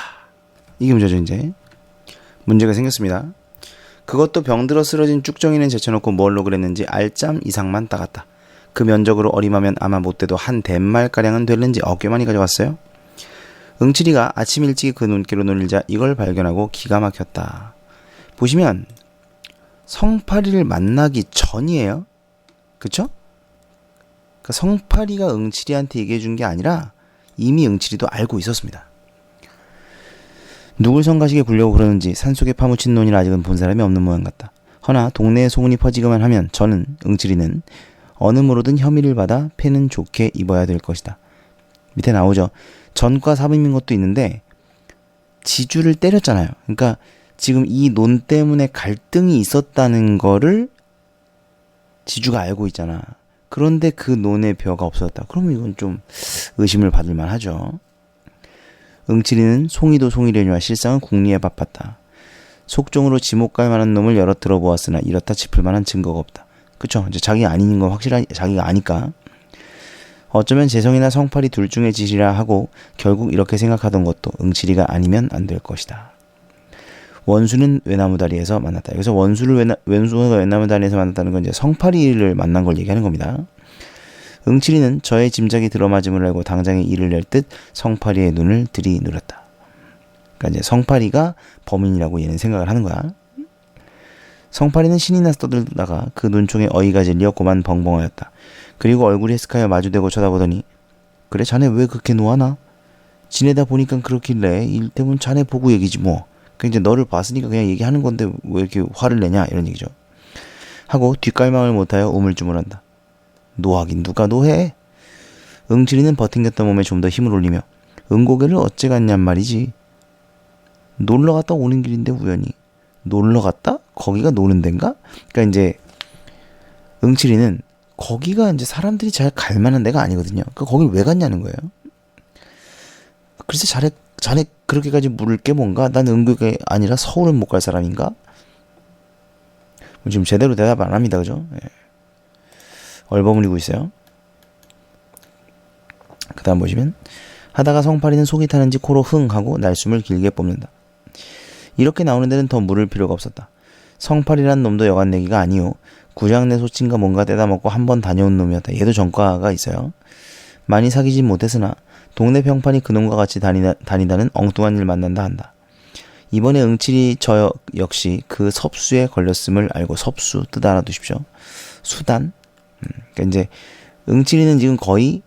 이게 문제죠. 이제 문제가 생겼습니다. 그것도 병들어 쓰러진 쭉정이는 제쳐놓고 뭘로 그랬는지 알짬 이상만 따갔다. 그 면적으로 어림하면 아마 못돼도 한 댓말가량은 될는지 어깨 많이 가져갔어요. 응칠이가 아침 일찍 그 눈길로 놀리자 이걸 발견하고 기가 막혔다. 보시면 성파리를 만나기 전이에요. 그쵸? 그러니까 성파리가 응칠이한테 얘기해 준 게 아니라 이미 응칠이도 알고 있었습니다. 누굴 성가시게 굴려고 그러는지 산속에 파묻힌 논이라 아직은 본 사람이 없는 모양 같다. 허나 동네에 소문이 퍼지기만 하면 저는, 응칠이는 어느 모로든 혐의를 받아 패는 좋게 입어야 될 것이다. 밑에 나오죠. 전과 사범인 것도 있는데 지주를 때렸잖아요. 그러니까 지금 이 논 때문에 갈등이 있었다는 거를 지주가 알고 있잖아. 그런데 그 논에 벼가 없어졌다. 그러면 이건 좀 의심을 받을 만하죠. 응칠이는 송이도 송이려니와 실상은 궁리에 바빴다. 속종으로 지목 갈 만한 놈을 여러 들어보았으나 이렇다 짚을 만한 증거가 없다. 그쵸? 이제 자기가 아닌 건 확실하게 자기가 아니까. 어쩌면 재성이나 성팔이 둘 중의 짓이라 하고 결국 이렇게 생각하던 것도 응칠이가 아니면 안 될 것이다. 원수는 외나무다리에서 만났다. 여기서 원수가 외나무다리에서 만났다는 건 이제 성팔이를 만난 걸 얘기하는 겁니다. 응칠이는 저의 짐작이 들어맞음을 알고 당장에 일을 낼 듯 성팔이의 눈을 들이누렸다. 그러니까 이제 성팔이가 범인이라고 얘는 생각을 하는 거야. 성팔이는 신이 나서 떠들다가 그 눈총에 어이가 질리었고만 벙벙하였다. 그리고 얼굴이 해스카여 마주대고 쳐다보더니 그래 자네 왜 그렇게 노하나? 지내다 보니까 그렇길래 일 때문에 자네 보고 얘기지 뭐. 그 이제 너를 봤으니까 그냥 얘기하는 건데 왜 이렇게 화를 내냐 이런 얘기죠. 하고 뒷갈망을 못하여 우물쭈물한다. 노하긴 누가 노해? 응칠이는 버팅겼던 몸에 좀 더 힘을 올리며 응고개를 어째 갔냔 말이지. 놀러 갔다 오는 길인데 우연히. 놀러 갔다? 거기가 노는 데인가? 그러니까 이제 응칠이는 거기가 이제 사람들이 잘 갈 만한 데가 아니거든요. 그러니까 거길 왜 갔냐는 거예요. 글쎄 자네 그렇게까지 물을 게 뭔가? 난 응고개 아니라 서울은 못 갈 사람인가? 지금 제대로 대답 안 합니다. 그죠? 예. 얼버무리고 있어요. 그 다음 보시면 하다가 성팔이는 속이 타는지 코로 흥 하고 날숨을 길게 뽑는다. 이렇게 나오는 데는 더 물을 필요가 없었다. 성팔이란 놈도 여간 내기가 아니오. 구장내 소친가 뭔가 떼다 먹고 한번 다녀온 놈이었다. 얘도 전과가 있어요. 많이 사귀진 못했으나 동네 평판이 그놈과 같이 다니다는 엉뚱한 일 만난다 한다. 이번에 응칠이 저 역시 그 섭수에 걸렸음을 알고 섭수 뜻 알아두십시오. 수단. 그러니까 이제 응칠이는 지금 거의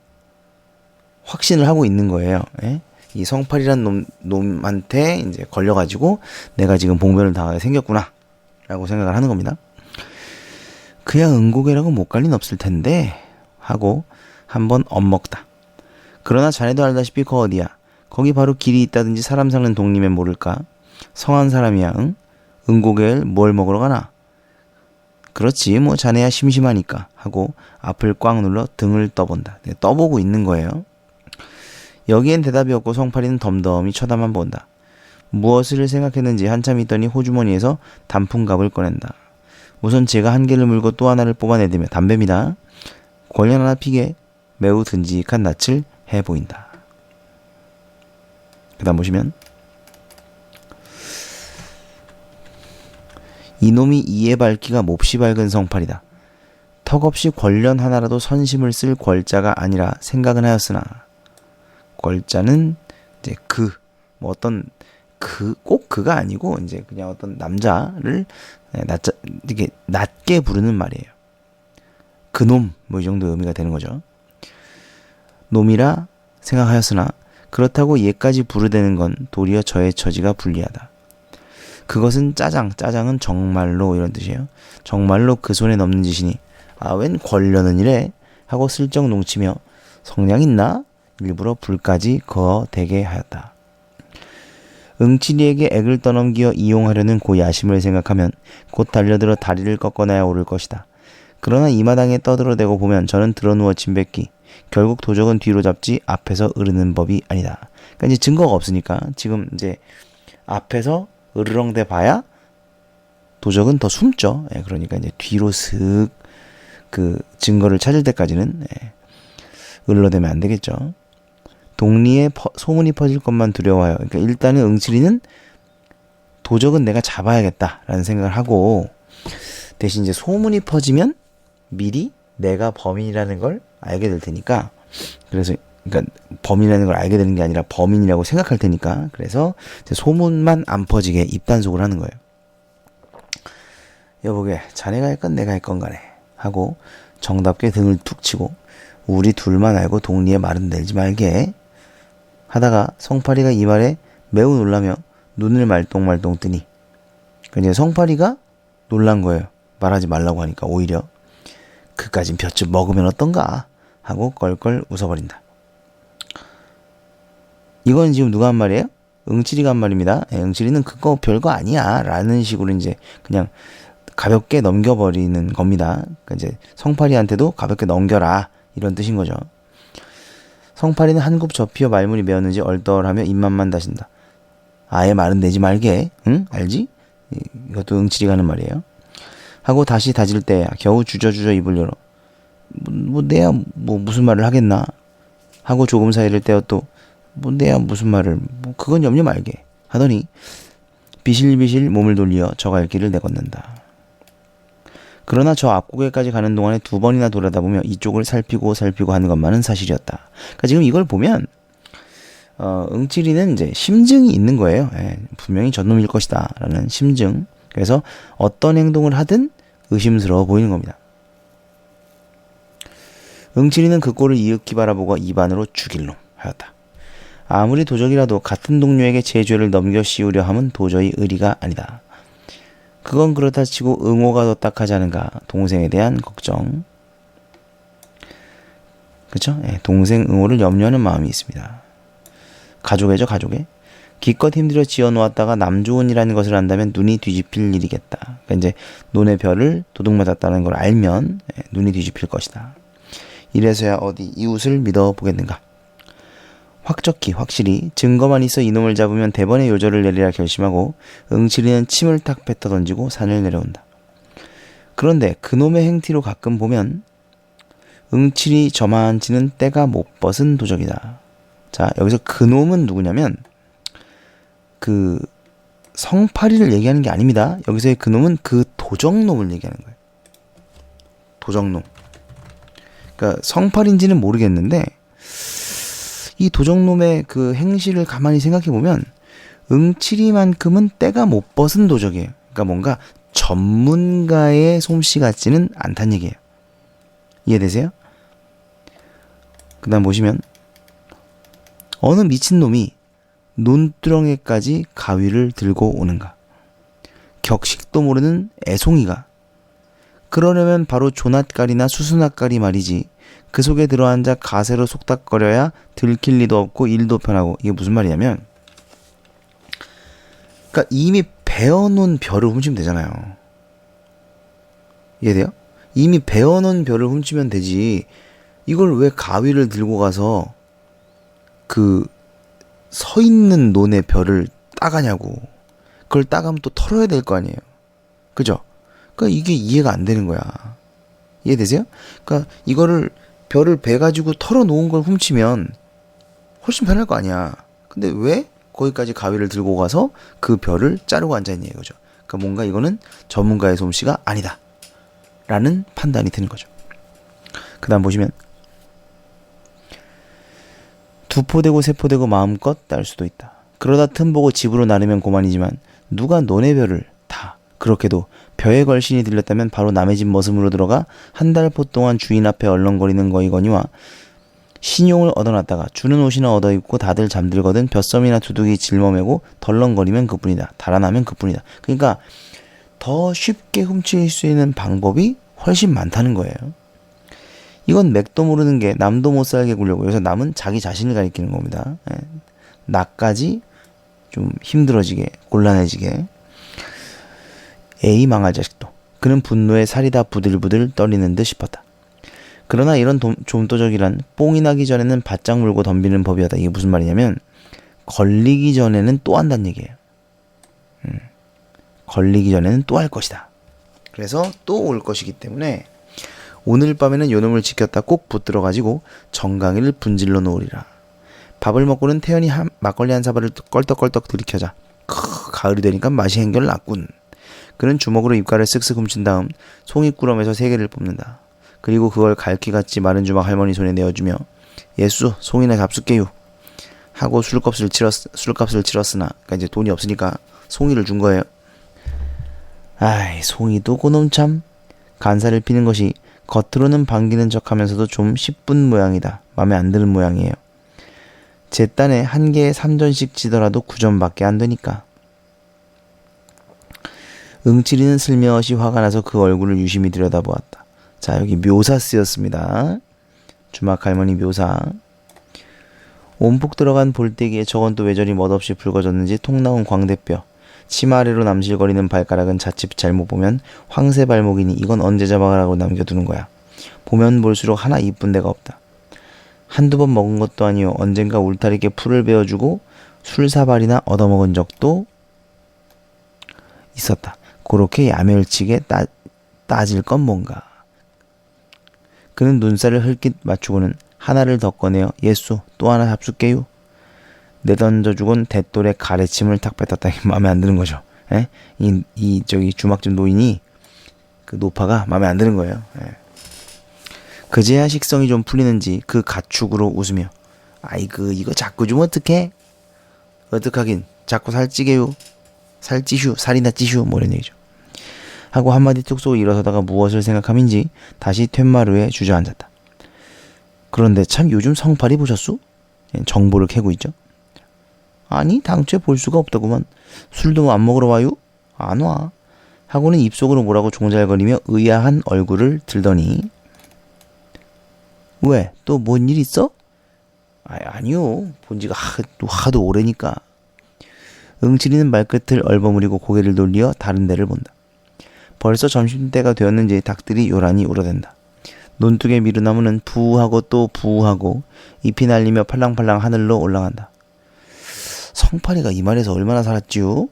확신을 하고 있는 거예요. 예? 이 성팔이란 놈한테 이제 걸려가지고 내가 지금 봉변을 당하게 생겼구나 라고 생각을 하는 겁니다. 그야 응고개라고 못 갈 리는 없을 텐데 하고 한번 엿먹다. 그러나 자네도 알다시피 거 어디야. 거기 바로 길이 있다든지 사람 사는 동리면 모를까. 성한 사람이야. 응? 응고개를 뭘 먹으러 가나. 그렇지 뭐 자네야 심심하니까 하고 앞을 꽉 눌러 등을 떠본다. 떠보고 있는 거예요. 여기엔 대답이 없고 성팔이는 덤덤히 쳐다만 본다. 무엇을 생각했는지 한참 있더니 호주머니에서 단풍갑을 꺼낸다. 우선 제가 한 개를 물고 또 하나를 뽑아내더며 담배입니다. 권련 하나 피게 매우 듬직한 낯을 해 보인다. 그 다음 보시면 이놈이 이에 밝기가 몹시 밝은 성팔이다. 턱없이 권련 하나라도 선심을 쓸 권자가 아니라 생각은 하였으나 권자는 이제 뭐 어떤 꼭 그가 아니고 이제 그냥 어떤 남자를 이렇게 낮게 부르는 말이에요. 그놈 뭐 이 정도 의미가 되는 거죠. 놈이라 생각하였으나 그렇다고 얘까지 부르대는 건 도리어 저의 처지가 불리하다. 그것은 짜장은 정말로 이런 뜻이에요. 정말로 그 손에 넘는 짓이니 웬 권려는 이래 하고 슬쩍 농치며 성량 있나? 일부러 불까지 거대게 하였다. 응칠이에게 액을 떠넘기어 이용하려는 그 야심을 생각하면 곧 달려들어 다리를 꺾어놔야 오를 것이다. 그러나 이 마당에 떠들어대고 보면 저는 드러누워 침뱉기 결국 도적은 뒤로 잡지 앞에서 으르는 법이 아니다. 그러니까 이제 증거가 없으니까 지금 이제 앞에서 으르렁대 봐야 도적은 더 숨죠. 예, 그러니까 이제 뒤로 슥 그 증거를 찾을 때까지는 으르렁대면 안 되겠죠. 동리에 소문이 퍼질 것만 두려워하여. 그러니까 일단은 응칠이는 도적은 내가 잡아야겠다라는 생각을 하고 대신 이제 소문이 퍼지면 미리 내가 범인이라는 걸 알게 될 테니까 그래서 그러니까 범인이라는 걸 알게 되는 게 아니라 범인이라고 생각할 테니까 그래서 이제 소문만 안 퍼지게 입단속을 하는 거예요. 여보게 자네가 할 건 내가 할 건 간에 하고 정답게 등을 툭 치고 우리 둘만 알고 동리에 말은 내지 말게 하다가 성팔이가 이 말에 매우 놀라며 눈을 말똥말똥 뜨니 이제 성팔이가 놀란 거예요. 말하지 말라고 하니까 오히려 그까진 볕좀 먹으면 어떤가 하고 껄껄 웃어버린다. 이건 지금 누가 한 말이에요? 응칠이가 한 말입니다. 응칠이는 그거 별거 아니야 라는 식으로 이제 그냥 가볍게 넘겨버리는 겁니다. 그러니까 이제 성팔이한테도 가볍게 넘겨라 이런 뜻인 거죠. 성팔이는 한굽 접히어 말문이 메었는지 얼떨하며 입만만 다신다. 아예 말은 내지 말게. 응? 알지? 이것도 응칠이가 하는 말이에요. 하고 다시 다질 때야 겨우 주저주저 입을 열어. 내야 무슨 말을 하겠나 하고 조금 사이를 떼어 또 내야 무슨 말을 그건 염려 말게 하더니 비실비실 몸을 돌려 저 갈 길을 내건넌다. 그러나 저 앞고개까지 가는 동안에 2번이나 돌아다보며 이쪽을 살피고 하는 것만은 사실이었다. 그러니까 지금 이걸 보면 응칠이는 이제 심증이 있는 거예요. 분명히 저놈일 것이다 라는 심증. 그래서 어떤 행동을 하든 의심스러워 보이는 겁니다. 응칠이는 그 꼴을 이윽히 바라보고 입안으로 죽일 놈 하였다. 아무리 도적이라도 같은 동료에게 제 죄를 넘겨 씌우려 함은 도저히 의리가 아니다. 그건 그렇다 치고 응호가 더 딱하지 않은가. 동생에 대한 걱정. 그쵸? 동생 응호를 염려하는 마음이 있습니다. 가족애죠, 가족애. 기껏 힘들어 지어놓았다가 남 좋은 일하는 것을 안다면 눈이 뒤집힐 일이겠다. 그러니까 이제 논의 별을 도둑맞았다는 걸 알면 눈이 뒤집힐 것이다. 이래서야 어디 이웃을 믿어보겠는가. 확실히 증거만 있어 이놈을 잡으면 대번에 요절을 내리라 결심하고 응칠이는 침을 탁 뱉어 던지고 산을 내려온다. 그런데 그놈의 행티로 가끔 보면 응칠이 저만치는 때가 못 벗은 도적이다. 자, 여기서 그놈은 누구냐면 그 성파리를 얘기하는 게 아닙니다. 여기서의 그놈은 그 도적놈을 얘기하는 거예요. 도적놈. 그러니까 성파리인지는 모르겠는데 이 도적놈의 그 행실을 가만히 생각해보면 응칠이만큼은 때가 못 벗은 도적이에요. 그러니까 뭔가 전문가의 솜씨 같지는 않다는 얘기예요. 이해되세요? 그 다음 보시면 어느 미친놈이 논두렁에까지 가위를 들고 오는가. 격식도 모르는 애송이가. 그러려면 바로 조낫가리나 수수낫가리 말이지. 그 속에 들어앉아 가세로 속닥거려야 들킬 리도 없고 일도 편하고. 이게 무슨 말이냐면 그러니까 이미 베어놓은 벼를 훔치면 되잖아요. 이해돼요? 이미 베어놓은 벼를 훔치면 되지. 이걸 왜 가위를 들고 가서 그 서 있는 논의 벼를 따가냐고. 그걸 따가면 또 털어야 될 거 아니에요. 그죠? 그러니까 이게 이해가 안 되는 거야. 이해되세요? 그러니까 이거를 벼를 베가지고 털어놓은 걸 훔치면 훨씬 편할 거 아니야. 근데 왜 거기까지 가위를 들고 가서 그 벼를 자르고 앉아있냐 이거죠. 그러니까 뭔가 이거는 전문가의 솜씨가 아니다 라는 판단이 드는 거죠. 그 다음 보시면 두포되고 세포되고 마음껏 딸 수도 있다. 그러다 틈보고 집으로 나르면 고만이지만 누가 논의 벼를 다 그렇게도 벼에 걸신이 들렸다면 바로 남의 집 머슴으로 들어가 한 달 포 동안 주인 앞에 얼렁거리는 거이거니와 신용을 얻어놨다가 주는 옷이나 얻어입고 다들 잠들거든 벼섬이나 두둑이 짊어매고 덜렁거리면 그뿐이다. 달아나면 그뿐이다. 그러니까 더 쉽게 훔칠 수 있는 방법이 훨씬 많다는 거예요. 이건 맥도 모르는 게 남도 못 살게 굴려고. 여기서 남은 자기 자신을 가리키는 겁니다. 나까지 좀 힘들어지게 곤란해지게. 에이 망할 자식도. 그는 분노에 살이 다 부들부들 떨리는 듯 싶었다. 그러나 이런 좀도적이란 뽕이 나기 전에는 바짝 물고 덤비는 법이었다. 이게 무슨 말이냐면 걸리기 전에는 또 한다는 얘기예요. 걸리기 전에는 또 할 것이다. 그래서 또 올 것이기 때문에 오늘 밤에는 요놈을 지켰다 꼭 붙들어가지고 정강이를 분질러 놓으리라. 밥을 먹고는 태연이 막걸리 한 사발을 껄떡껄떡 들이켜자. 가을이 되니까 맛이 한결 났군. 그는 주먹으로 입가를 쓱쓱 훔친 다음 송이꾸러미에서 3개를 뽑는다. 그리고 그걸 갈퀴같이 마른 주먹 할머니 손에 내어주며 예수 송이나 잡숫게요 하고 술값을 치렀으나 그러니까 이제 돈이 없으니까 송이를 준 거예요. 아이 송이도 그놈 참 간살을 피는 것이 겉으로는 반기는 척하면서도 좀 10분 모양이다. 맘에 안 드는 모양이에요. 제 딴에 한 개에 3전씩 치더라도 9전밖에 안 되니까. 응칠이는 슬며시 화가 나서 그 얼굴을 유심히 들여다보았다. 자, 여기 묘사 쓰였습니다. 주막 할머니 묘사. 온폭 들어간 볼때기에 저건 또 왜 저리 멋없이 붉어졌는지 통 나온 광대뼈. 치마 아래로 남실거리는 발가락은 자칫 잘못 보면 황새 발목이니 이건 언제 잡아가라고 남겨두는 거야. 보면 볼수록 하나 이쁜 데가 없다. 한두 번 먹은 것도 아니요. 언젠가 울타리께 풀을 베어주고 술사발이나 얻어먹은 적도 있었다. 그렇게 야멸치게 따질 건 뭔가. 그는 눈살을 흘끗 맞추고는 하나를 더 꺼내어 예수 또 하나 잡숫게요. 내던져주곤 대돌의 가래침을 탁 뱉었다. 마음에 안 드는 거죠. 예? 저기 주막집 노인이 그 노파가 마음에 안 드는 거예요. 예. 그제야 식성이 좀 풀리는지 그 가축으로 웃으며 아이고 이거 자꾸 주면 어떡해? 어떡하긴 자꾸 살찌게요. 살찌슈 살이나 찌슈 뭐 이런 얘기죠. 하고 한마디 툭 쏘고 일어서다가 무엇을 생각함인지 다시 툇마루에 주저앉았다. 그런데 참 요즘 성팔이 보셨소? 정보를 캐고 있죠. 아니 당초에 볼 수가 없다구만. 술도 안 먹으러 와요? 안 와. 하고는 입속으로 뭐라고 종잘거리며 의아한 얼굴을 들더니 왜? 또 뭔 일 있어? 아니요. 본지가 하도 오래니까. 응칠이는 말끝을 얼버무리고 고개를 돌리어 다른 데를 본다. 벌써 점심때가 되었는지 닭들이 요란히 울어댄다. 논둑의 미루나무는 부하고 또 부하고 잎이 날리며 팔랑팔랑 하늘로 올라간다. 성파리가 이 말에서 얼마나 살았지요?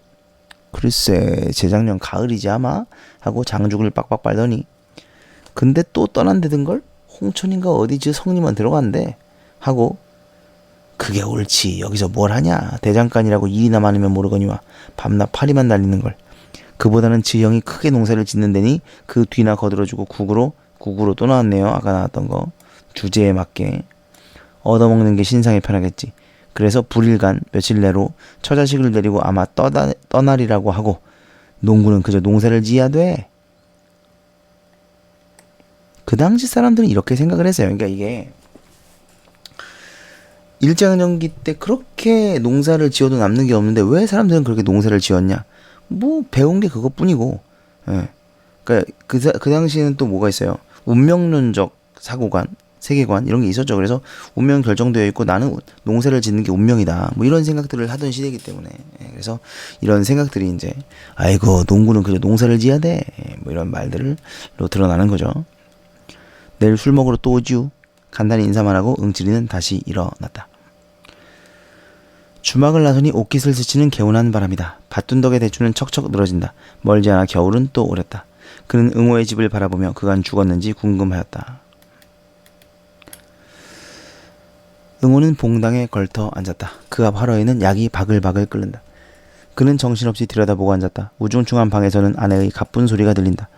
글쎄 재작년 가을이지 아마 하고 장죽을 빡빡 빨더니 근데 또 떠난다던걸? 홍천인가 어디 저 성리만 들어간대 하고 그게 옳지 여기서 뭘 하냐 대장간이라고 일이나 많으면 모르거니와 밤낮 파리만 날리는걸. 그보다는 지형이 크게 농사를 짓는데니 그 뒤나 거들어주고 국으로 또 나왔네요. 아까 나왔던 거 주제에 맞게 얻어먹는 게 신상에 편하겠지. 그래서 불일간 며칠 내로 처자식을 데리고 아마 떠나리라고 하고 농구는 그저 농사를 지어야 돼. 그 당시 사람들은 이렇게 생각을 했어요. 그러니까 이게 일제강점기 때 그렇게 농사를 지어도 남는 게 없는데 왜 사람들은 그렇게 농사를 지었냐? 뭐 배운 게 그것뿐이고. 예. 그러니까 그 당시에는 또 뭐가 있어요? 운명론적 사고관, 세계관 이런 게 있었죠. 그래서 운명 결정되어 있고 나는 농사를 짓는 게 운명이다. 뭐 이런 생각들을 하던 시대이기 때문에. 예. 그래서 이런 생각들이 이제 아이고 농구는 그저 농사를 지어야 돼. 예. 뭐 이런 말들로 드러나는 거죠. 내일 술 먹으러 또 오지요. 간단히 인사만 하고 응칠이는 다시 일어났다. 주막을 나서니 옷깃을 스치는 개운한 바람이다. 밭둔덕의 대추는 척척 늘어진다. 멀지 않아 겨울은 또 오렸다. 그는 응호의 집을 바라보며 그간 죽었는지 궁금하였다. 응호는 봉당에 걸터 앉았다. 그 앞 화로에는 약이 바글바글 끓는다. 그는 정신없이 들여다보고 앉았다. 우중충한 방에서는 아내의 가쁜 소리가 들린다.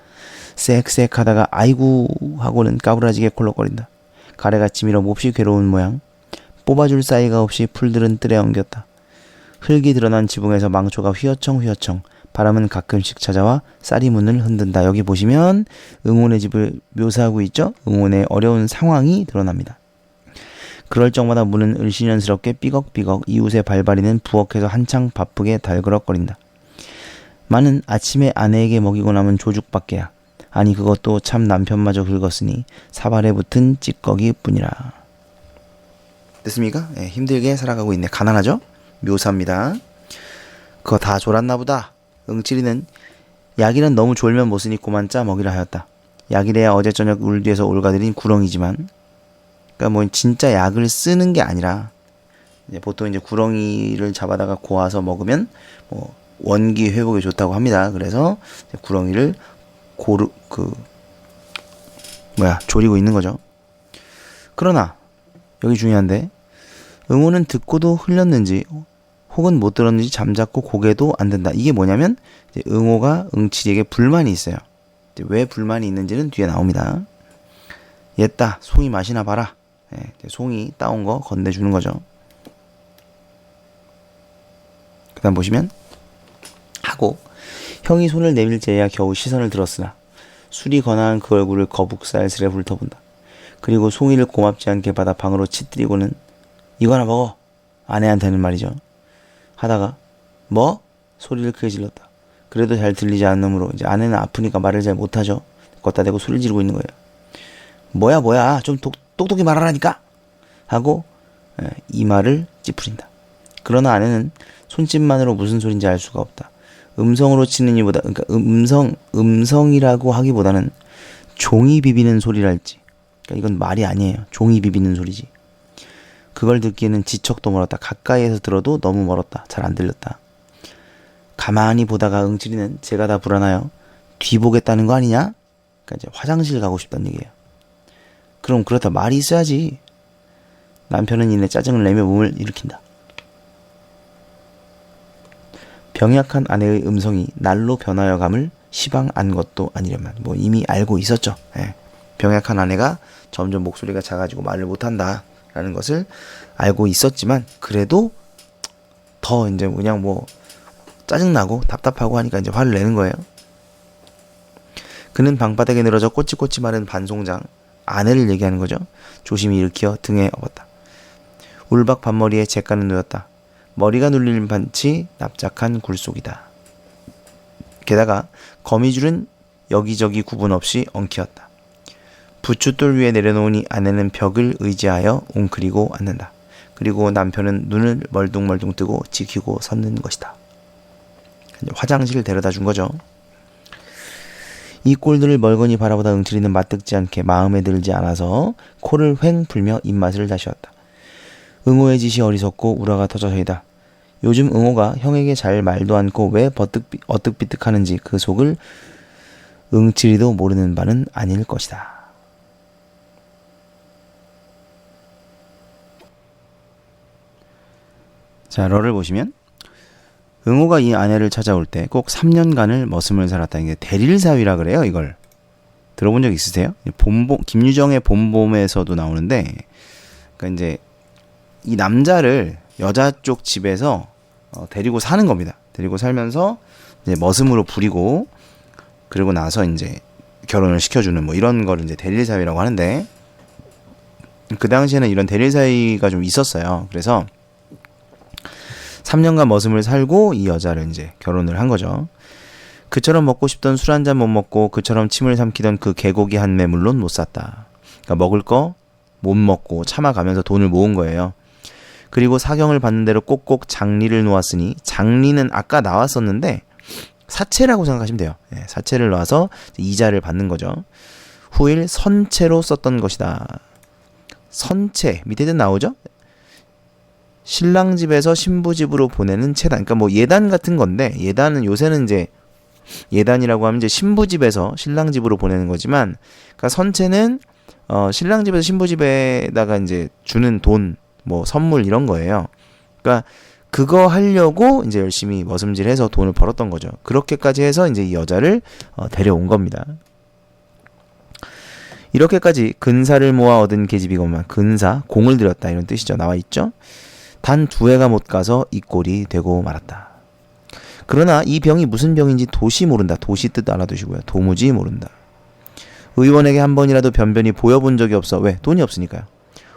쌕쌕 하다가 아이고 하고는 까부라지게 콜록거린다. 가래같이 밀어 몹시 괴로운 모양. 뽑아줄 싸이가 없이 풀들은 뜰에 엉겼다. 흙이 드러난 지붕에서 망초가 휘어청 바람은 가끔씩 찾아와 쌀이 문을 흔든다. 여기 보시면 응원의 집을 묘사하고 있죠. 응원의 어려운 상황이 드러납니다. 그럴 적마다 문은 을씨년스럽게 삐걱삐걱 이웃의 발발이는 부엌에서 한창 바쁘게 달그럭거린다. 마는 아침에 아내에게 먹이고 남은 조죽밖에야. 아니 그것도 참 남편마저 긁었으니 사발에 붙은 찌꺼기 뿐이라. 됐습니까? 네, 힘들게 살아가고 있네. 가난하죠? 묘사입니다. 그거 다 졸았나 보다. 응칠이는 약이는 너무 졸면 못 쓰니 고만 짜 먹이라 하였다. 약이래야 어제 저녁 울 뒤에서 올가들인 구렁이지만 그러니까 뭐 진짜 약을 쓰는 게 아니라 이제 보통 이제 구렁이를 잡아다가 고아서 먹으면 뭐 원기 회복에 좋다고 합니다. 그래서 구렁이를 조리고 있는 거죠. 그러나 여기 중요한데 응호는 듣고도 흘렸는지 혹은 못 들었는지 잠자코 고개도 안 든다. 이게 뭐냐면 이제 응호가 응칠이에게 불만이 있어요. 이제 왜 불만이 있는지는 뒤에 나옵니다. 옛다 송이 맛이나 봐라. 네, 송이 따온 거 건네주는 거죠. 그 다음 보시면 하고 형이 손을 내밀재야 겨우 시선을 들었으나 술이 건아한 그 얼굴을 거북살스레 훑어본다. 그리고 송이를 고맙지 않게 받아 방으로 치뜨리고는 이거 하나 먹어. 아내한테는 말이죠. 하다가 뭐? 소리를 크게 질렀다. 그래도 잘 들리지 않는 놈으로 이제 아내는 아프니까 말을 잘 못하죠. 걷다 대고 소리를 지르고 있는 거예요. 뭐야 좀 똑똑히 말하라니까 하고 이 말을 찌푸린다. 그러나 아내는 손짓만으로 무슨 소린지 알 수가 없다. 음성으로 치는 이보다 그러니까 음성이라고 하기보다는 종이 비비는 소리랄지. 그러니까 이건 말이 아니에요. 종이 비비는 소리지. 그걸 듣기에는 지척도 멀었다. 가까이에서 들어도 너무 멀었다. 잘 안 들렸다. 가만히 보다가 응칠이는 제가 다 불안하여 뒤보겠다는 거 아니냐? 그러니까 이제 화장실 가고 싶다는 얘기예요. 그럼 그렇다 말이 있어야지. 남편은 이내 짜증을 내며 몸을 일으킨다. 병약한 아내의 음성이 날로 변하여 감을 시방 안 것도 아니려면 뭐 이미 알고 있었죠. 예. 병약한 아내가 점점 목소리가 작아지고 말을 못한다 라는 것을 알고 있었지만 그래도 더 이제 그냥 뭐 짜증나고 답답하고 하니까 이제 화를 내는 거예요. 그는 방바닥에 늘어져 꼬치꼬치 마른 반송장 아내를 얘기하는 거죠. 조심히 일으켜 등에 업었다. 울박 반머리에 잿가는 놓였다. 머리가 눌린 반치 납작한 굴속이다. 게다가 거미줄은 여기저기 구분 없이 엉키었다. 부추돌 위에 내려놓으니 아내는 벽을 의지하여 웅크리고 앉는다. 그리고 남편은 눈을 멀뚱멀뚱 뜨고 지키고 섰는 것이다. 화장실 데려다 준 거죠. 이 꼴들을 멀거니 바라보다 응칠이는 맞듣지 않게 마음에 들지 않아서 코를 휑 풀며 입맛을 다시었다. 응호의 짓이 어리석고 우라가 터져서이다. 요즘 응호가 형에게 잘 말도 않고 왜 어뜩비뜩하는지 그 속을 응칠이도 모르는 바는 아닐 것이다. 자, 러를 보시면 응호가 이 아내를 찾아올 때 꼭 3년간을 머슴을 살았다. 이게 대릴사위라 그래요. 이걸 들어본 적 있으세요? 김유정의 봄봄에서도 나오는데, 그러니까 이제 이 남자를 여자 쪽 집에서 데리고 사는 겁니다. 데리고 살면서 이제 머슴으로 부리고 그러고 나서 이제 결혼을 시켜주는 뭐 이런 거를 이제 대릴사위라고 하는데, 그 당시에는 이런 대릴사위가 좀 있었어요. 그래서 3년간 머슴을 살고 이 여자를 이제 결혼을 한 거죠. 그처럼 먹고 싶던 술 한 잔 못 먹고 그처럼 침을 삼키던 그 개고기 한 매 물론 못 샀다. 그러니까 먹을 거 못 먹고 참아가면서 돈을 모은 거예요. 그리고 사경을 받는 대로 꼭꼭 장리를 놓았으니, 장리는 아까 나왔었는데 사채라고 생각하시면 돼요. 예, 사채를 놓아서 이자를 받는 거죠. 후일 선채로 썼던 것이다. 선채 밑에도 나오죠. 신랑 집에서 신부 집으로 보내는 채단. 그러니까 뭐 예단 같은 건데, 예단은 요새는 이제 예단이라고 하면 이제 신부 집에서 신랑 집으로 보내는 거지만, 그러니까 선채는 신랑 집에서 신부 집에다가 이제 주는 돈, 뭐 선물 이런 거예요. 그러니까 그거 하려고 이제 열심히 머슴질해서 돈을 벌었던 거죠. 그렇게까지 해서 이제 이 여자를 데려온 겁니다. 이렇게까지 근사를 모아 얻은 계집이건만, 근사 공을 들였다 이런 뜻이죠. 나와 있죠. 단 2해가 못 가서 이 꼴이 되고 말았다. 그러나 이 병이 무슨 병인지 도시 모른다. 도시 뜻 알아두시고요. 도무지 모른다. 의원에게 한 번이라도 변변히 보여본 적이 없어. 왜? 돈이 없으니까요.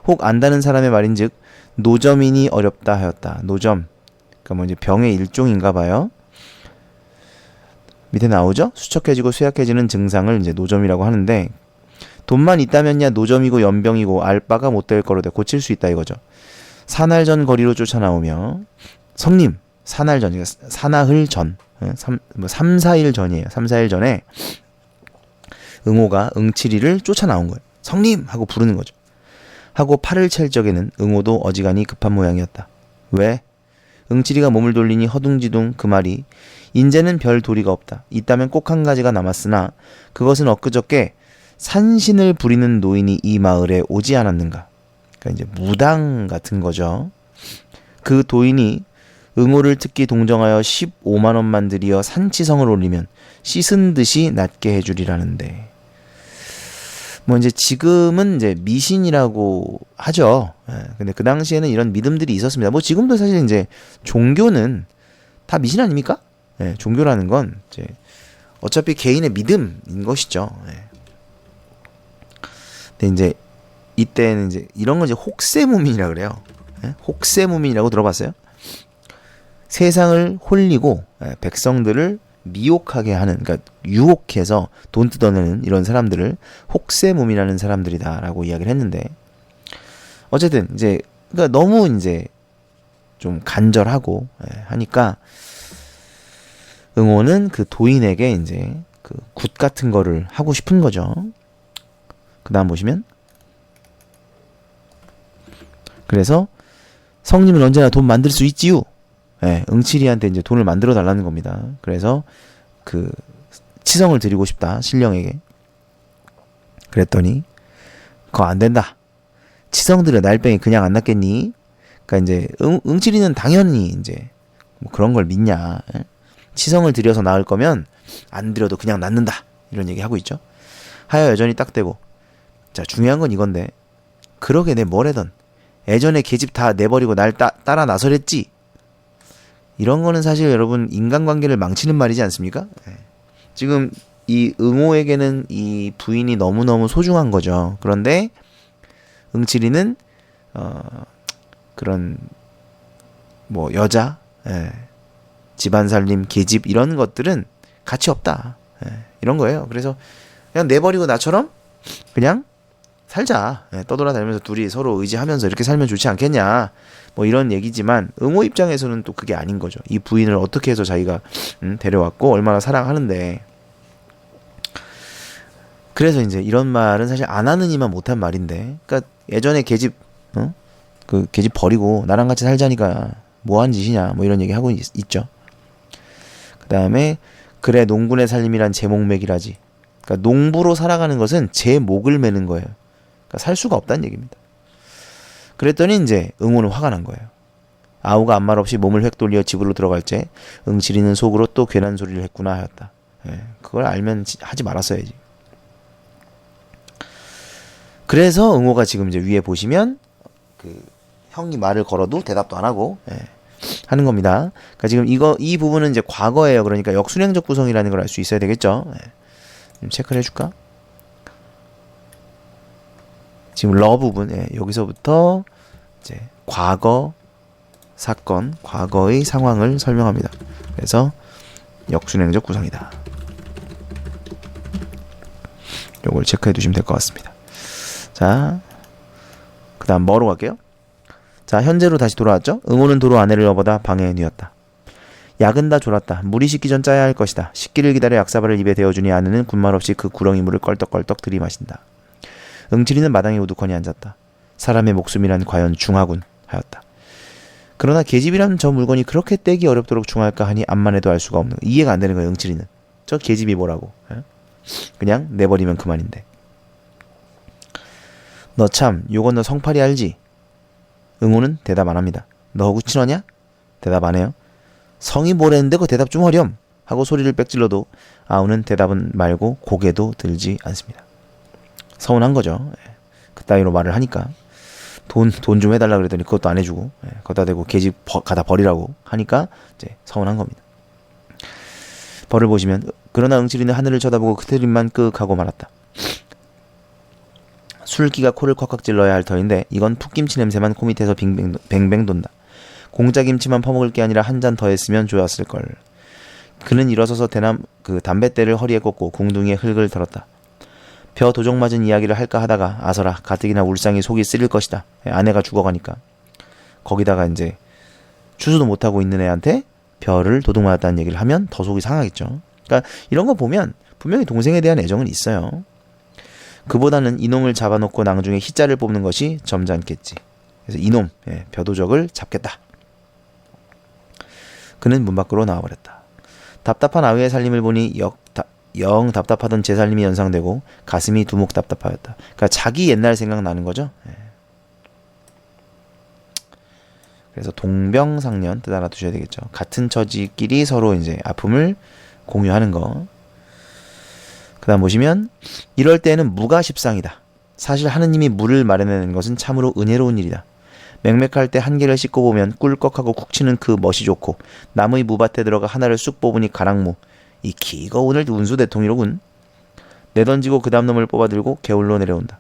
혹 안다는 사람의 말인즉 노점이니 어렵다 하였다. 노점. 그러니까 뭐 이제 병의 일종인가 봐요. 밑에 나오죠? 수척해지고 쇠약해지는 증상을 이제 노점이라고 하는데, 돈만 있다면야 노점이고 연병이고 알 바가 못 될 거로 돼 고칠 수 있다 이거죠. 사날전 거리로 쫓아나오며, 성님, 사날전, 그러니까 사나흘 전, 3, 4일 전이에요. 3, 4일 전에 응호가 응칠이를 쫓아나온 거예요. 성님! 하고 부르는 거죠. 하고 팔을 찰 적에는 응호도 어지간히 급한 모양이었다. 왜? 응칠이가 몸을 돌리니 허둥지둥 그 말이, 인제는 별 도리가 없다. 있다면 꼭 한 가지가 남았으나 그것은 엊그저께 산신을 부리는 노인이 이 마을에 오지 않았는가. 그러니까 이제 무당 같은 거죠. 그 도인이 응호를 특기 동정하여 15만 원만 들여 산치성을 올리면 씻은 듯이 낫게 해주리라는데, 뭐 이제 지금은 이제 미신이라고 하죠. 근데 그 당시에는 이런 믿음들이 있었습니다. 뭐 지금도 사실 이제 종교는 다 미신 아닙니까? 종교라는 건 이제 어차피 개인의 믿음인 것이죠. 근데 이제 이때는 이제 이런 걸 이제 혹세무민이라 그래요. 혹세무민이라고 들어봤어요? 세상을 홀리고 백성들을 미혹하게 하는, 그러니까 유혹해서 돈 뜯어내는 이런 사람들을 혹세무민이라는 사람들이다라고 이야기를 했는데, 어쨌든 이제 그러니까 너무 이제 좀 간절하고 하니까 응호는 그 도인에게 이제 그 굿 같은 거를 하고 싶은 거죠. 그 다음 보시면, 그래서 성님은 언제나 돈 만들 수 있지요 예, 응칠이한테 이제 돈을 만들어 달라는 겁니다. 그래서 그 치성을 드리고 싶다, 신령에게. 그랬더니 그거 안 된다. 치성들의 날병이 그냥 안 낫겠니? 그러니까 이제 응칠이는 당연히 이제 뭐 그런 걸 믿냐? 예? 치성을 들여서 나을 거면 안 들여도 그냥 낫는다. 이런 얘기 하고 있죠. 하여 여전히 딱 대고, 자, 중요한 건 이건데, 그러게 내 뭐래던 예전에 계집 다 내버리고 날 따라 나서랬지. 이런 거는 사실 여러분 인간관계를 망치는 말이지 않습니까? 예. 지금 이 응호에게는 이 부인이 너무너무 소중한 거죠. 그런데 응칠이는 그런 뭐 여자, 예, 집안 살림, 계집 이런 것들은 가치 없다. 예, 이런 거예요. 그래서 그냥 내버리고 나처럼 그냥 살자. 예, 떠돌아다니면서 둘이 서로 의지하면서 이렇게 살면 좋지 않겠냐. 뭐 이런 얘기지만 응호 입장에서는 또 그게 아닌 거죠. 이 부인을 어떻게 해서 자기가 데려왔고 얼마나 사랑하는데. 그래서 이제 이런 말은 사실 안 하는 이만 못한 말인데, 그러니까 예전에 계집 그 계집 버리고 나랑 같이 살자니까 뭐한 짓이냐 뭐 이런 얘기 하고 있죠. 그 다음에 그래 농군의 살림이란 제목매기라지. 그러니까 농부로 살아가는 것은 제 목을 매는 거예요. 그러니까 살 수가 없다는 얘기입니다. 그랬더니 이제 응호는 화가 난 거예요. 아우가 아무 말 없이 몸을 획 돌려 집으로 들어갈 때 응칠이는 속으로 또 괜한 소리를 했구나 하였다. 예, 그걸 알면 하지 말았어야지. 그래서 응호가 지금 이제 위에 보시면 그 형이 말을 걸어도 대답도 안 하고, 예, 하는 겁니다. 그러니까 지금 이 부분은 이제 과거예요. 그러니까 역순행적 구성이라는 걸 알 수 있어야 되겠죠. 예. 좀 체크를 해줄까? 지금 러 부분, 예, 여기서부터 이제 과거 사건, 과거의 상황을 설명합니다. 그래서 역순행적 구성이다. 요걸 체크해 두시면 될 것 같습니다. 자, 그 다음 뭐로 갈게요? 자, 현재로 다시 돌아왔죠? 응호는 도로 아내를 업어다 방에 뉘었다. 약은 다 졸았다. 물이 식기 전 짜야 할 것이다. 식기를 기다려 약사발을 입에 대어주니 아내는 군말 없이 그 구렁이 물을 껄떡껄떡 들이마신다. 응칠이는 마당에 우두커니 앉았다. 사람의 목숨이란 과연 중하군 하였다. 그러나 계집이란 저 물건이 그렇게 떼기 어렵도록 중할까 하니 암만 해도 알 수가 없는, 이해가 안 되는 거예요. 응칠이는 저 계집이 뭐라고, 그냥 내버리면 그만인데. 너 참 요건 너 성팔이 알지? 응호는 대답 안 합니다. 너 허구 친하냐? 대답 안 해요. 성이 뭐랬는데 그 대답 좀 하렴 하고 소리를 빽질러도 아우는 대답은 말고 고개도 들지 않습니다. 서운한 거죠. 그따위로 말을 하니까 돈 좀 해달라 그랬더니 그것도 안 해주고, 거기다 대고 계집 가다 버리라고 하니까 이제 서운한 겁니다. 벌을 보시면 그러나 응칠이는 하늘을 쳐다보고 그트림만 끄하고 말았다. 술기가 코를 콱콱 찔러야 할 터인데 이건 풋김치 냄새만 코 밑에서 뱅뱅 돈다. 공짜김치만 퍼먹을 게 아니라 한 잔 더 했으면 좋았을걸. 그는 일어서서 담뱃대를 허리에 꽂고 궁둥이에 흙을 털었다. 벼 도적 맞은 이야기를 할까 하다가 아서라 가뜩이나 울상이 속이 쓰릴 것이다. 아내가 죽어가니까. 거기다가 이제 추수도 못하고 있는 애한테 벼를 도둑 맞았다는 얘기를 하면 더 속이 상하겠죠. 그러니까 이런 거 보면 분명히 동생에 대한 애정은 있어요. 그보다는 이놈을 잡아놓고 낭중에 희자를 뽑는 것이 점잖겠지. 그래서 이놈, 벼도적을 잡겠다. 그는 문 밖으로 나와버렸다. 답답한 아우의 살림을 보니 영 답답하던 제 살림이 연상되고 가슴이 두목 답답하였다. 그러니까 자기 옛날 생각나는 거죠. 그래서 동병상련 뜻 알아두셔야 되겠죠. 같은 처지끼리 서로 이제 아픔을 공유하는 거. 그 다음 보시면 이럴 때에는 무가 십상이다. 사실 하느님이 물을 마련해내는 것은 참으로 은혜로운 일이다. 맹맥할 때 한 개를 씻고 보면 꿀꺽하고 쿡 치는 그 멋이 좋고 남의 무밭에 들어가 하나를 쑥 뽑으니 가랑무. 이 기가 오늘 운수대통이로군. 내던지고 그 다음 놈을 뽑아들고 개울로 내려온다.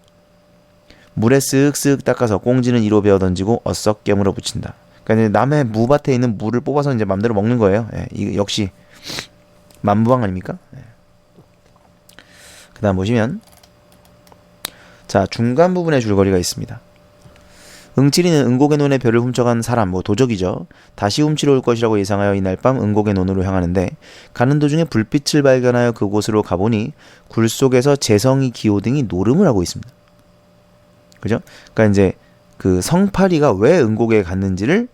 물에 쓱쓱 닦아서 꽁지는 이로 베어 던지고 어썩 깨물어 붙인다. 그러니까 남의 무밭에 있는 물을 뽑아서 이제 맘대로 먹는 거예요. 이거 역시 만부왕 아닙니까? 그 다음 보시면 자, 중간 부분에 줄거리가 있습니다. 응칠이는 응곡의 논에 벼를 훔쳐간 사람, 도적이죠. 다시 훔치러 올 것이라고 예상하여 이날 밤 응곡의 논으로 향하는데 가는 도중에 불빛을 발견하여 그곳으로 가보니 굴 속에서 재성이 기호등이 노름을 하고 있습니다. 그죠? 그러니까 이제 그 성파리가 왜 응곡에 갔는지를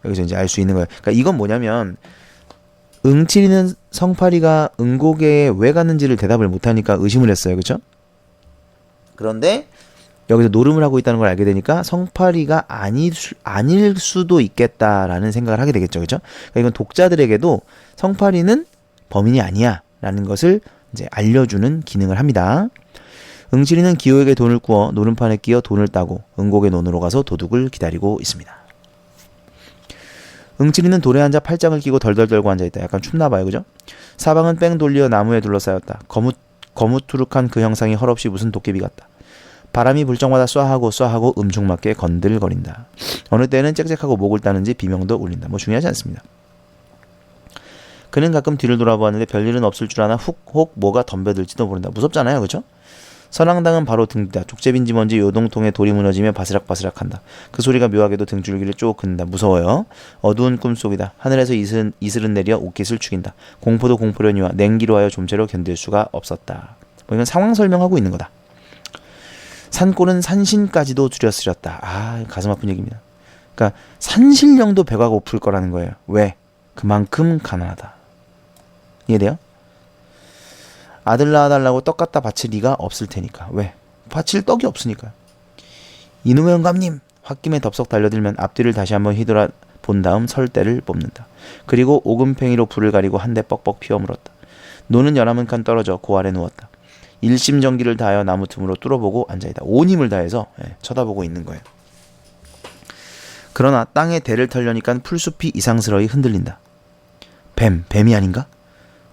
여기서 이제 알 수 있는 거예요. 그러니까 이건 뭐냐면 응칠이는 성파리가 응고개에 왜 갔는지를 대답을 못하니까 의심을 했어요. 그렇죠? 그런데 여기서 노름을 하고 있다는 걸 알게 되니까 성파리가 아닐 수도 있겠다라는 생각을 하게 되겠죠. 그렇죠? 그러니까 이건 독자들에게도 성파리는 범인이 아니야 라는 것을 이제 알려주는 기능을 합니다. 응칠이는 기호에게 돈을 구워 노름판에 끼워 돈을 따고 응고개 논으로 가서 도둑을 기다리고 있습니다. 응칠이는 돌에 앉아 팔짱을 끼고 덜덜 떨고 앉아있다. 약간 춥나봐요. 그죠? 사방은 뺑 돌려 나무에 둘러싸였다. 거무투룩한 그 형상이 헐없이 무슨 도깨비 같다. 바람이 불 적마다 쏴하고 음흉맞게 건들거린다. 어느 때는 짹짹하고 목을 따는지 비명도 울린다. 뭐 중요하지 않습니다. 그는 가끔 뒤를 돌아보았는데 별일은 없을 줄 아나 혹 뭐가 덤벼들지도 모른다. 무섭잖아요. 그죠? 선앙당은 바로 등 뒤다. 족제비인지 뭔지 요동통에 돌이 무너지며 바스락바스락한다. 그 소리가 묘하게도 등줄기를 쭉 긋는다. 무서워요. 어두운 꿈속이다. 하늘에서 이슬은 내려 옷깃을 죽인다. 공포도 공포려니와 냉기로 하여 좀처럼 견딜 수가 없었다. 뭐 이건 상황 설명하고 있는 거다. 산골은 산신까지도 두려쓰렸다. 아, 가슴 아픈 얘기입니다. 그러니까 산신령도 배가 고플 거라는 거예요. 왜? 그만큼 가난하다. 이해돼요? 아들 낳아달라고 떡 갖다 바칠 리가 없을 테니까. 왜? 바칠 떡이 없으니까. 이놈의 영감님! 홧김에 덥석 달려들면 앞뒤를 다시 한번 휘돌아 본 다음 설대를 뽑는다. 그리고 오금팽이로 불을 가리고 한 대 뻑뻑 피워 물었다. 노는 11칸 떨어져 고 아래 누웠다. 일심전기를 다하여 나무 틈으로 뚫어보고 앉아있다. 온 힘을 다해서 쳐다보고 있는 거예요. 그러나 땅에 대를 털려니까 풀숲이 이상스러이 흔들린다. 뱀이 아닌가?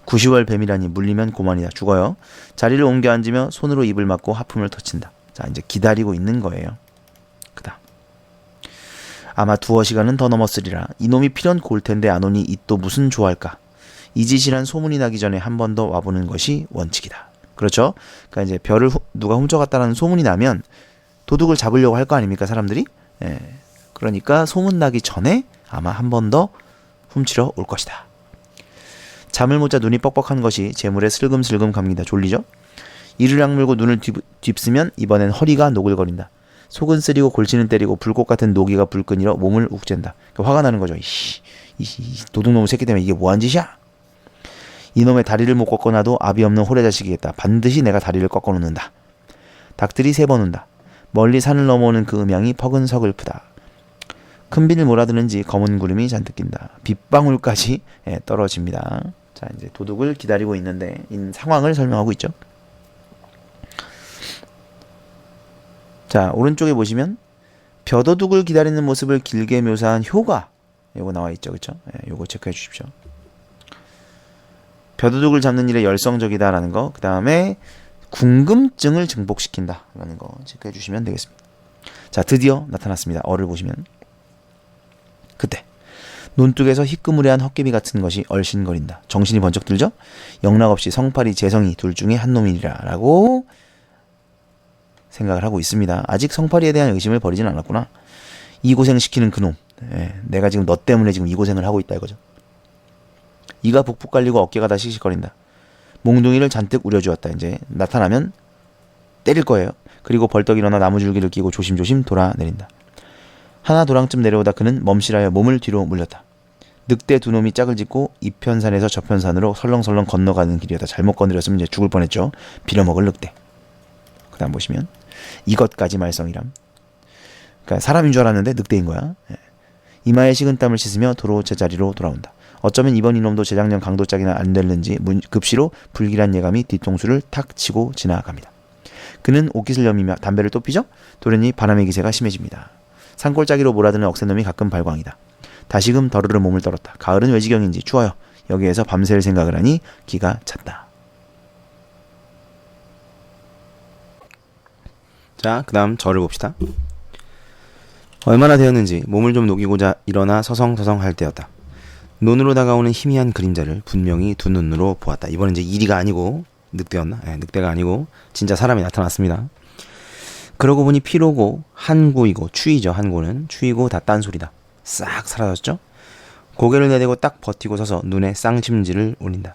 90월 뱀이라니 물리면 고만이다. 죽어요. 자리를 옮겨 앉으며 손으로 입을 막고 하품을 터친다. 자, 이제 기다리고 있는 거예요. 그다. 아마 2시간은 더 넘었으리라. 이놈이 필연 골 텐데 안 오니 이 또 무슨 좋아할까? 이 짓이란 소문이 나기 전에 한 번 더 와보는 것이 원칙이다. 그렇죠? 그러니까 이제 별을 누가 훔쳐갔다는 소문이 나면 도둑을 잡으려고 할 거 아닙니까, 사람들이? 예. 그러니까 소문 나기 전에 아마 한 번 더 훔치러 올 것이다. 잠을 못 자 눈이 뻑뻑한 것이 재물에 슬금슬금 갑니다. 졸리죠? 이를 악물고 눈을 딥쓰면 이번엔 허리가 노글거린다. 속은 쓰리고 골치는 때리고 불꽃 같은 노기가 불끈이러 몸을 욱쨘다. 그러니까 화가 나는 거죠. 이 도둑놈의 새끼 때문에 이게 뭐한 짓이야? 이놈의 다리를 못 꺾어놔도 압이 없는 호래자식이겠다. 반드시 내가 다리를 꺾어놓는다. 닭들이 3번 운다. 멀리 산을 넘어오는 그 음향이 퍽은 서글프다. 큰 비를 몰아드는지 검은 구름이 잔뜩 낀다. 빗방울까지 떨어집니다. 자, 이제 도둑을 기다리고 있는데 이 상황을 설명하고 있죠. 자, 오른쪽에 보시면 벼도둑을 기다리는 모습을 길게 묘사한 효가 요거 나와 있죠. 그렇죠? 요거 체크해 주십시오. 벼도둑을 잡는 일에 열성적이다라는 거, 그 다음에 궁금증을 증폭시킨다라는 거 체크해 주시면 되겠습니다. 자, 드디어 나타났습니다. 어를 보시면 그때 논둑에서 희끄무레한 헛개비 같은 것이 얼씬거린다. 정신이 번쩍 들죠? 영락없이 성파리, 재성이 둘 중에 한 놈이라 라고 생각을 하고 있습니다. 아직 성파리에 대한 의심을 버리진 않았구나. 이 고생시키는 그놈. 내가 지금 너 때문에 지금 이 고생을 하고 있다 이거죠. 이가 북북 갈리고 어깨가 다 씩씩거린다. 몽둥이를 잔뜩 우려주었다. 이제 나타나면 때릴 거예요. 그리고 벌떡 일어나 나무줄기를 끼고 조심조심 돌아내린다. 하나 도랑쯤 내려오다 그는 멈실하여 몸을 뒤로 물렸다. 늑대 2놈이 짝을 짓고 이편산에서 저편산으로 설렁설렁 건너가는 길이었다. 잘못 건드렸으면 이제 죽을 뻔했죠. 빌어먹을 늑대. 그 다음 보시면 이것까지 말썽이람. 그러니까 사람인 줄 알았는데 늑대인 거야. 이마에 식은땀을 씻으며 도로 제자리로 돌아온다. 어쩌면 이번 이놈도 재작년 강도짝이나 안 됐는지 급시로 불길한 예감이 뒤통수를 탁 치고 지나갑니다. 그는 옷깃을 여미며 담배를 또 피죠? 돌연히 바람의 기세가 심해집니다. 산골짜기로 몰아드는 억센놈이 가끔 발광이다. 다시금 더르르 몸을 떨었다. 가을은 외지경인지 추워요. 여기에서 밤샐 생각을 하니 기가 찼다. 자, 그 다음 절을 봅시다. 얼마나 되었는지 몸을 좀 녹이고자 일어나 서성서성 할 때였다. 논으로 다가오는 희미한 그림자를 분명히 두 눈으로 보았다. 이번엔 이제 이리가 아니고 늑대였나? 늑대가 아니고 진짜 사람이 나타났습니다. 그러고 보니 피로고 한고이고 추위죠. 한고는 추위고 다 딴소리다. 싹 사라졌죠. 고개를 내대고 딱 버티고 서서 눈에 쌍심지를 올린다.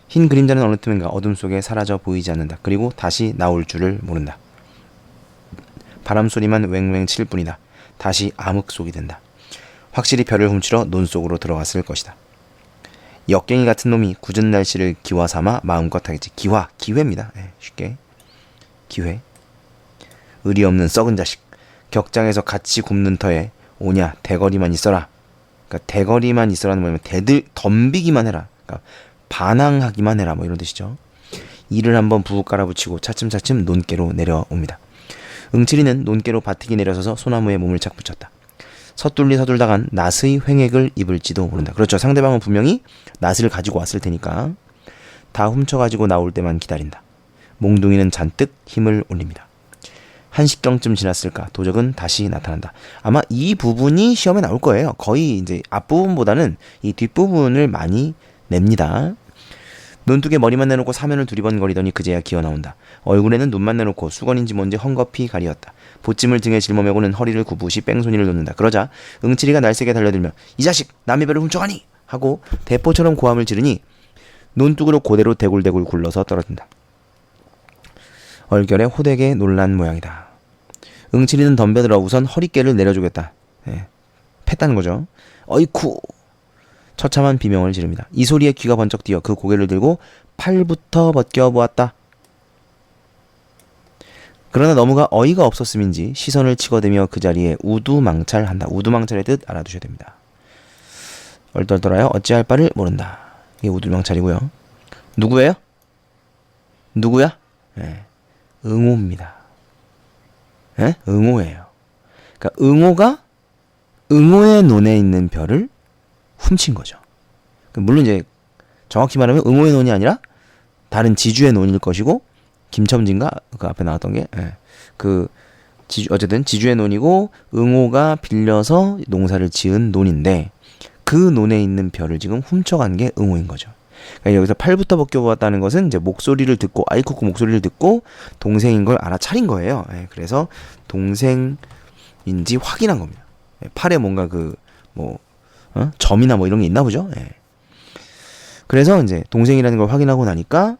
흰 그림자는 어느 틈인가 어둠 속에 사라져 보이지 않는다. 그리고 다시 나올 줄을 모른다. 바람 소리만 왱왱 칠 뿐이다. 다시 암흑 속이 된다. 확실히 별을 훔치러 논 속으로 들어갔을 것이다. 역갱이 같은 놈이 굳은 날씨를 기화 삼아 마음껏 하겠지. 기화, 기회입니다. 쉽게. 기회. 의리 없는 썩은 자식. 격장에서 같이 굽는 터에 오냐 대거리만 있어라. 그러니까 대거리만 있어라는 뭐냐면 덤비기만 해라. 그러니까 반항하기만 해라. 뭐 이런 뜻이죠. 이를 한번 부욱 깔아붙이고 차츰차츰 논께로 내려옵니다. 응칠이는 논께로 바트기 내려서서 소나무에 몸을 착 붙였다. 서둘다간 낫의 횡액을 입을지도 모른다. 그렇죠. 상대방은 분명히 낫을 가지고 왔을 테니까 다 훔쳐가지고 나올 때만 기다린다. 몽둥이는 잔뜩 힘을 올립니다. 1시경쯤 지났을까 도적은 다시 나타난다. 아마 이 부분이 시험에 나올 거예요. 거의 이제 앞부분보다는 이 뒷부분을 많이 냅니다. 논둑에 머리만 내놓고 사면을 두리번거리더니 그제야 기어나온다. 얼굴에는 눈만 내놓고 수건인지 뭔지 헝겊이 가리었다. 보찜을 등에 짊어매고는 허리를 굽으시 뺑소니를 놓는다. 그러자 응칠이가 날쌔게 달려들며 이 자식 남의 별을 훔쳐가니! 하고 대포처럼 고함을 지르니 논둑으로 고대로 대굴대굴 굴러서 떨어진다. 얼결에 호되게 놀란 모양이다. 응칠이는 덤벼들어 우선 허리깨를 내려주겠다. 팼다는 거죠. 어이쿠! 처참한 비명을 지릅니다. 이 소리에 귀가 번쩍 뛰어 그 고개를 들고 팔부터 벗겨보았다. 그러나 너무가 어이가 없었음인지 시선을 치거들며 그 자리에 우두망찰한다. 우두망찰의 뜻 알아두셔야 됩니다. 얼떨떨하여 어찌할 바를 모른다. 이게 우두망찰이고요. 누구예요? 누구야? 응오입니다. 응오예요. 그러니까 응오가 응오의 논에 있는 별을 훔친 거죠. 물론 이제 정확히 말하면 응오의 논이 아니라 다른 지주의 논일 것이고 김첨지인가 그 앞에 나왔던 게 어쨌든 지주의 논이고 응오가 빌려서 농사를 지은 논인데 그 논에 있는 별을 지금 훔쳐간 게 응오인 거죠. 그러니까 여기서 팔부터 벗겨보았다는 것은 이제 목소리를 듣고 아이쿠쿠 목소리를 듣고 동생인 걸 알아차린 거예요. 그래서 동생인지 확인한 겁니다. 팔에 뭔가 점이나 뭐 이런 게 있나 보죠. 그래서 이제 동생이라는 걸 확인하고 나니까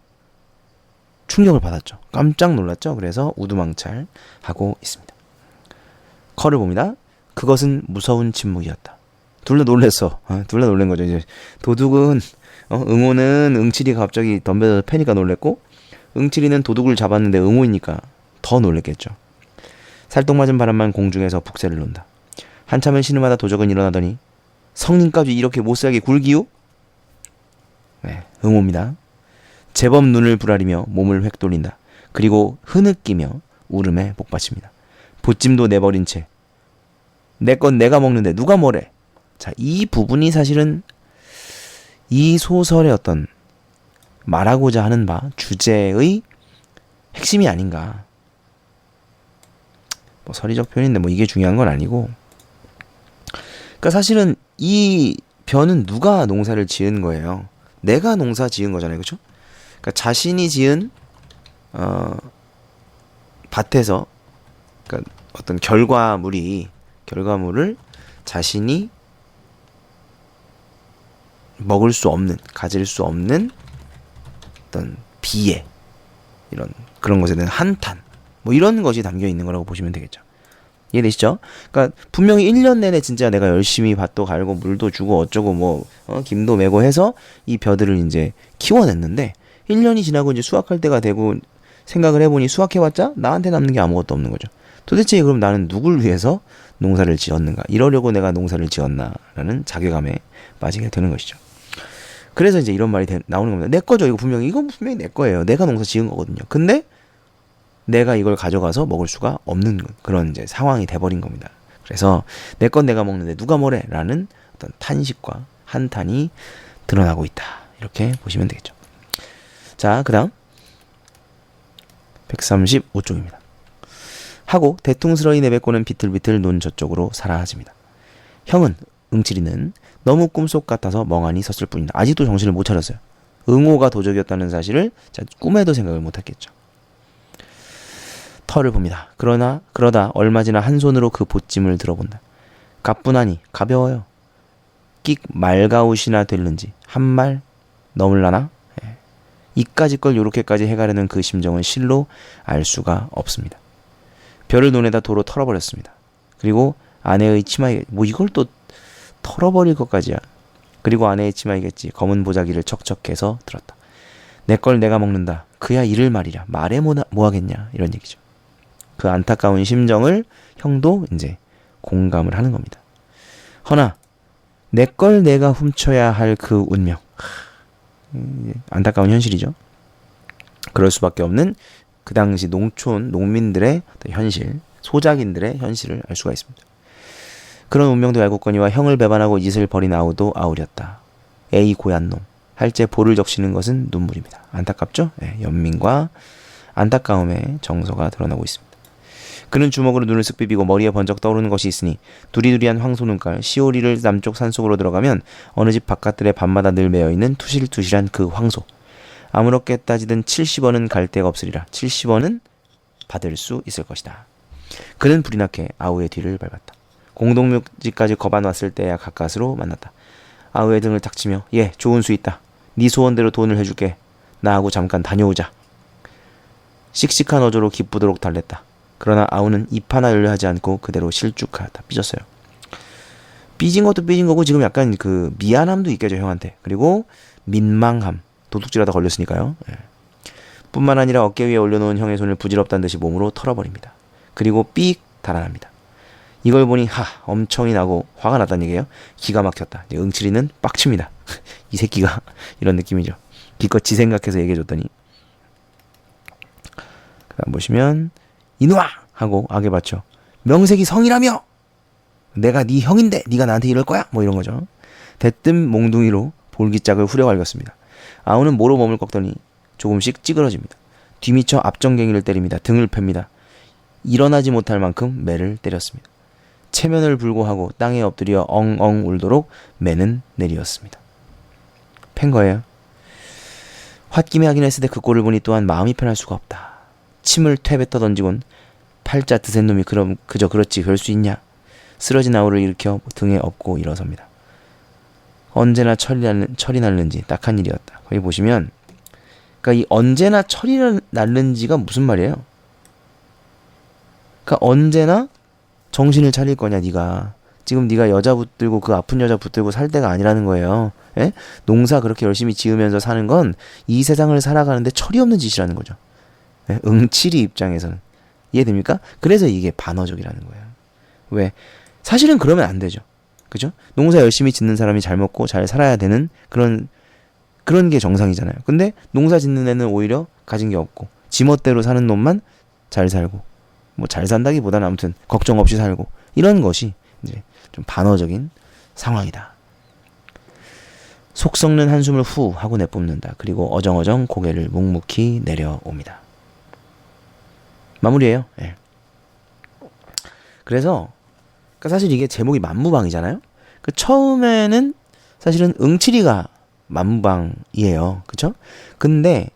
충격을 받았죠. 깜짝 놀랐죠. 그래서 우두망찰 하고 있습니다. 컬을 봅니다. 그것은 무서운 침묵이었다. 둘 다 놀랬어. 둘 다 놀란 거죠. 이제 도둑은 응오는 응칠이가 갑자기 덤벼서 패니까 놀랬고 응칠이는 도둑을 잡았는데 응오이니까 더 놀랬겠죠. 살똥맞은 바람만 공중에서 북새를 논다. 한참을 신음하다 도적은 일어나더니 성님까지 이렇게 못살게 굴기우? 응오입니다. 제법 눈을 부라리며 몸을 획 돌린다. 그리고 흐느끼며 울음에 복받칩니다. 보찜도 내버린 채 내 건 내가 먹는데 누가 뭐래? 자, 이 부분이 사실은 이 소설의 어떤 말하고자 하는 바 주제의 핵심이 아닌가. 뭐 서리적 표현인데 뭐 이게 중요한 건 아니고. 그러니까 사실은 이 벼는 누가 농사를 지은 거예요. 내가 농사 지은 거잖아요, 그렇죠? 그러니까 자신이 지은 밭에서 그러니까 어떤 결과물을 자신이 먹을 수 없는, 가질 수 없는 어떤 비애 이런 그런 것에 대한 한탄 뭐 이런 것이 담겨 있는 거라고 보시면 되겠죠. 이해되시죠? 그러니까 분명히 1년 내내 진짜 내가 열심히 밭도 갈고 물도 주고 어쩌고 김도 메고 해서 이 벼들을 이제 키워냈는데 1년이 지나고 이제 수확할 때가 되고 생각을 해보니 수확해봤자 나한테 남는 게 아무것도 없는 거죠. 도대체 그럼 나는 누굴 위해서 농사를 지었는가? 이러려고 내가 농사를 지었나라는 자괴감에 빠지게 되는 것이죠. 그래서 이제 이런 말이 나오는 겁니다. 내 거죠. 이거 분명히 내 거예요. 내가 농사 지은 거거든요. 근데 내가 이걸 가져가서 먹을 수가 없는 그런 이제 상황이 돼버린 겁니다. 그래서 내 건 내가 먹는데 누가 뭐래라는 어떤 탄식과 한탄이 드러나고 있다. 이렇게 보시면 되겠죠. 자, 그다음 135쪽입니다. 하고 대퉁스러이 내뱉고는 비틀비틀 논 저쪽으로 사라집니다. 형은 응칠이는 너무 꿈속 같아서 멍하니 섰을 뿐이다. 아직도 정신을 못 차렸어요. 응오가 도적이었다는 사실을 꿈에도 생각을 못했겠죠. 털을 봅니다. 그러다 얼마 지나 한 손으로 그 보찜을 들어본다. 가뿐하니 가벼워요. 끽 말가웃이나 될는지 한 말 넘을라나? 이까짓 걸 요렇게까지 해가려는 그 심정은 실로 알 수가 없습니다. 별을 논에다 도로 털어버렸습니다. 그리고 아내의 치마에 이걸 또 털어버릴 것까지야. 그리고 아내의 치마이겠지. 검은 보자기를 척척해서 들었다. 내 걸 내가 먹는다. 그야 이를 말이랴. 말해 뭐 하겠냐. 이런 얘기죠. 그 안타까운 심정을 형도 이제 공감을 하는 겁니다. 허나 내 걸 내가 훔쳐야 할 그 운명. 안타까운 현실이죠. 그럴 수밖에 없는 그 당시 농민들의 현실, 소작인들의 현실을 알 수가 있습니다. 그런 운명도 알고거니와 형을 배반하고 이슬 버린 아우도 아우렸다. 에이 고얀 놈. 할제 볼을 적시는 것은 눈물입니다. 안타깝죠? 네, 연민과 안타까움의 정서가 드러나고 있습니다. 그는 주먹으로 눈을 쓱 비비고 머리에 번쩍 떠오르는 것이 있으니 두리두리한 황소눈깔 시오리를 남쪽 산속으로 들어가면 어느 집 바깥들의 밤마다 늘 매여있는 투실투실한 그 황소. 아무렇게 따지든 70원은 갈 데가 없으리라. 70원은 받을 수 있을 것이다. 그는 불이 나게 아우의 뒤를 밟았다. 공동묘지까지 거반왔을 때야 가까스로 만났다. 아우의 등을 탁 치며 예, 좋은 수 있다. 네 소원대로 돈을 해줄게. 나하고 잠깐 다녀오자. 씩씩한 어조로 기쁘도록 달랬다. 그러나 아우는 입 하나 열려 하지 않고 그대로 실쭉하다 삐졌어요. 삐진 것도 삐진 거고 지금 약간 그 미안함도 있겠죠, 형한테. 그리고 민망함. 도둑질하다 걸렸으니까요. 예. 뿐만 아니라 어깨 위에 올려놓은 형의 손을 부질없다는 듯이 몸으로 털어버립니다. 그리고 삑 달아납니다. 이걸 보니 엄청이 나고 화가 났다는 얘기예요. 기가 막혔다. 이제 응칠이는 빡칩니다. 이 새끼가 이런 느낌이죠. 기껏 지 생각해서 얘기해줬더니. 그다음 보시면 이놈아! 하고 악에 받쳐 명색이 성이라며! 내가 네 형인데 네가 나한테 이럴 거야? 뭐 이런 거죠. 대뜸 몽둥이로 볼기짝을 후려 갈겼습니다. 아우는 모로 몸을 꺾더니 조금씩 찌그러집니다. 뒤미쳐 앞정갱이를 때립니다. 등을 팹니다. 일어나지 못할 만큼 매를 때렸습니다. 체면을 불고하고 땅에 엎드려 엉엉 울도록 매는 내리었습니다. 팬 거예요. 홧김에 하긴 했을 때 그 꼴을 보니 또한 마음이 편할 수가 없다. 침을 퇴뱉어 던지곤 팔자 드센 놈이 그럼 그저 그렇지 그럴 수 있냐. 쓰러진 아우를 일으켜 등에 업고 일어섭니다. 언제나 철이 날는지 딱한 일이었다. 거기 보시면 그러니까 이 언제나 철이 날는지가 무슨 말이에요? 그러니까 언제나 정신을 차릴 거냐 네가. 지금 네가 여자 붙들고 그 아픈 여자 붙들고 살 때가 아니라는 거예요. 예? 농사 그렇게 열심히 지으면서 사는 건 이 세상을 살아가는데 철이 없는 짓이라는 거죠. 예? 응칠이 입장에서는. 이해됩니까? 그래서 이게 반어적이라는 거예요. 왜? 사실은 그러면 안 되죠. 그죠? 농사 열심히 짓는 사람이 잘 먹고 잘 살아야 되는 그런 게 정상이잖아요. 근데 농사 짓는 애는 오히려 가진 게 없고 지멋대로 사는 놈만 잘 살고 뭐 잘 산다기보다는 아무튼 걱정 없이 살고 이런 것이 이제 좀 반어적인 상황이다. 속 썩는 한숨을 후 하고 내뿜는다. 그리고 어정어정 고개를 묵묵히 내려옵니다. 마무리예요. 예. 그래서 그러니까 사실 이게 제목이 만무방이잖아요. 그 처음에는 사실은 응칠이가 만무방이에요. 그쵸? 근데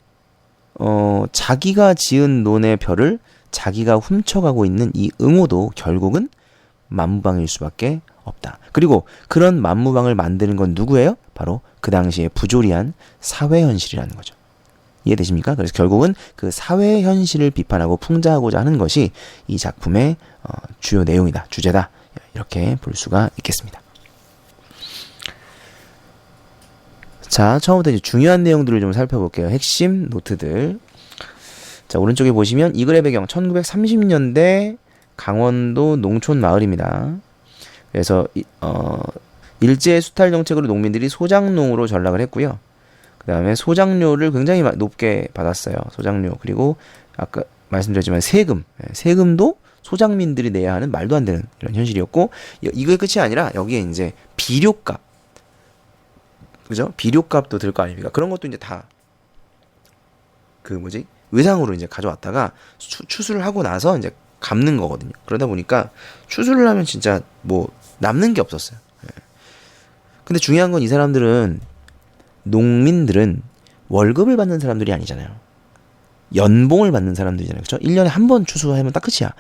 자기가 지은 논의 별을 자기가 훔쳐가고 있는 이 응호도 결국은 만무방일 수밖에 없다. 그리고 그런 만무방을 만드는 건 누구예요? 바로 그 당시에 부조리한 사회현실이라는 거죠. 이해되십니까? 그래서 결국은 그 사회현실을 비판하고 풍자하고자 하는 것이 이 작품의 주요 내용이다. 주제다. 이렇게 볼 수가 있겠습니다. 자, 처음부터 이제 중요한 내용들을 좀 살펴볼게요. 핵심 노트들. 자, 오른쪽에 보시면 이 글의 배경 1930년대 강원도 농촌 마을입니다. 그래서 일제 수탈 정책으로 농민들이 소작농으로 전락을 했고요. 그 다음에 소작료를 굉장히 높게 받았어요. 소작료. 그리고 아까 말씀드렸지만 세금도 소작민들이 내야 하는 말도 안 되는 이런 현실이었고, 이거의 끝이 아니라 여기에 이제 비료값, 그죠? 비료값도 들 거 아닙니까? 그런 것도 이제 다 외상으로 이제 가져왔다가 추수를 하고 나서 이제 갚는 거거든요. 그러다 보니까 추수를 하면 진짜 뭐 남는 게 없었어요. 근데 중요한 건 이 사람들은, 농민들은 월급을 받는 사람들이 아니잖아요. 연봉을 받는 사람들이잖아요. 그렇죠? 1년에 한 번 추수하면 딱 끝이야.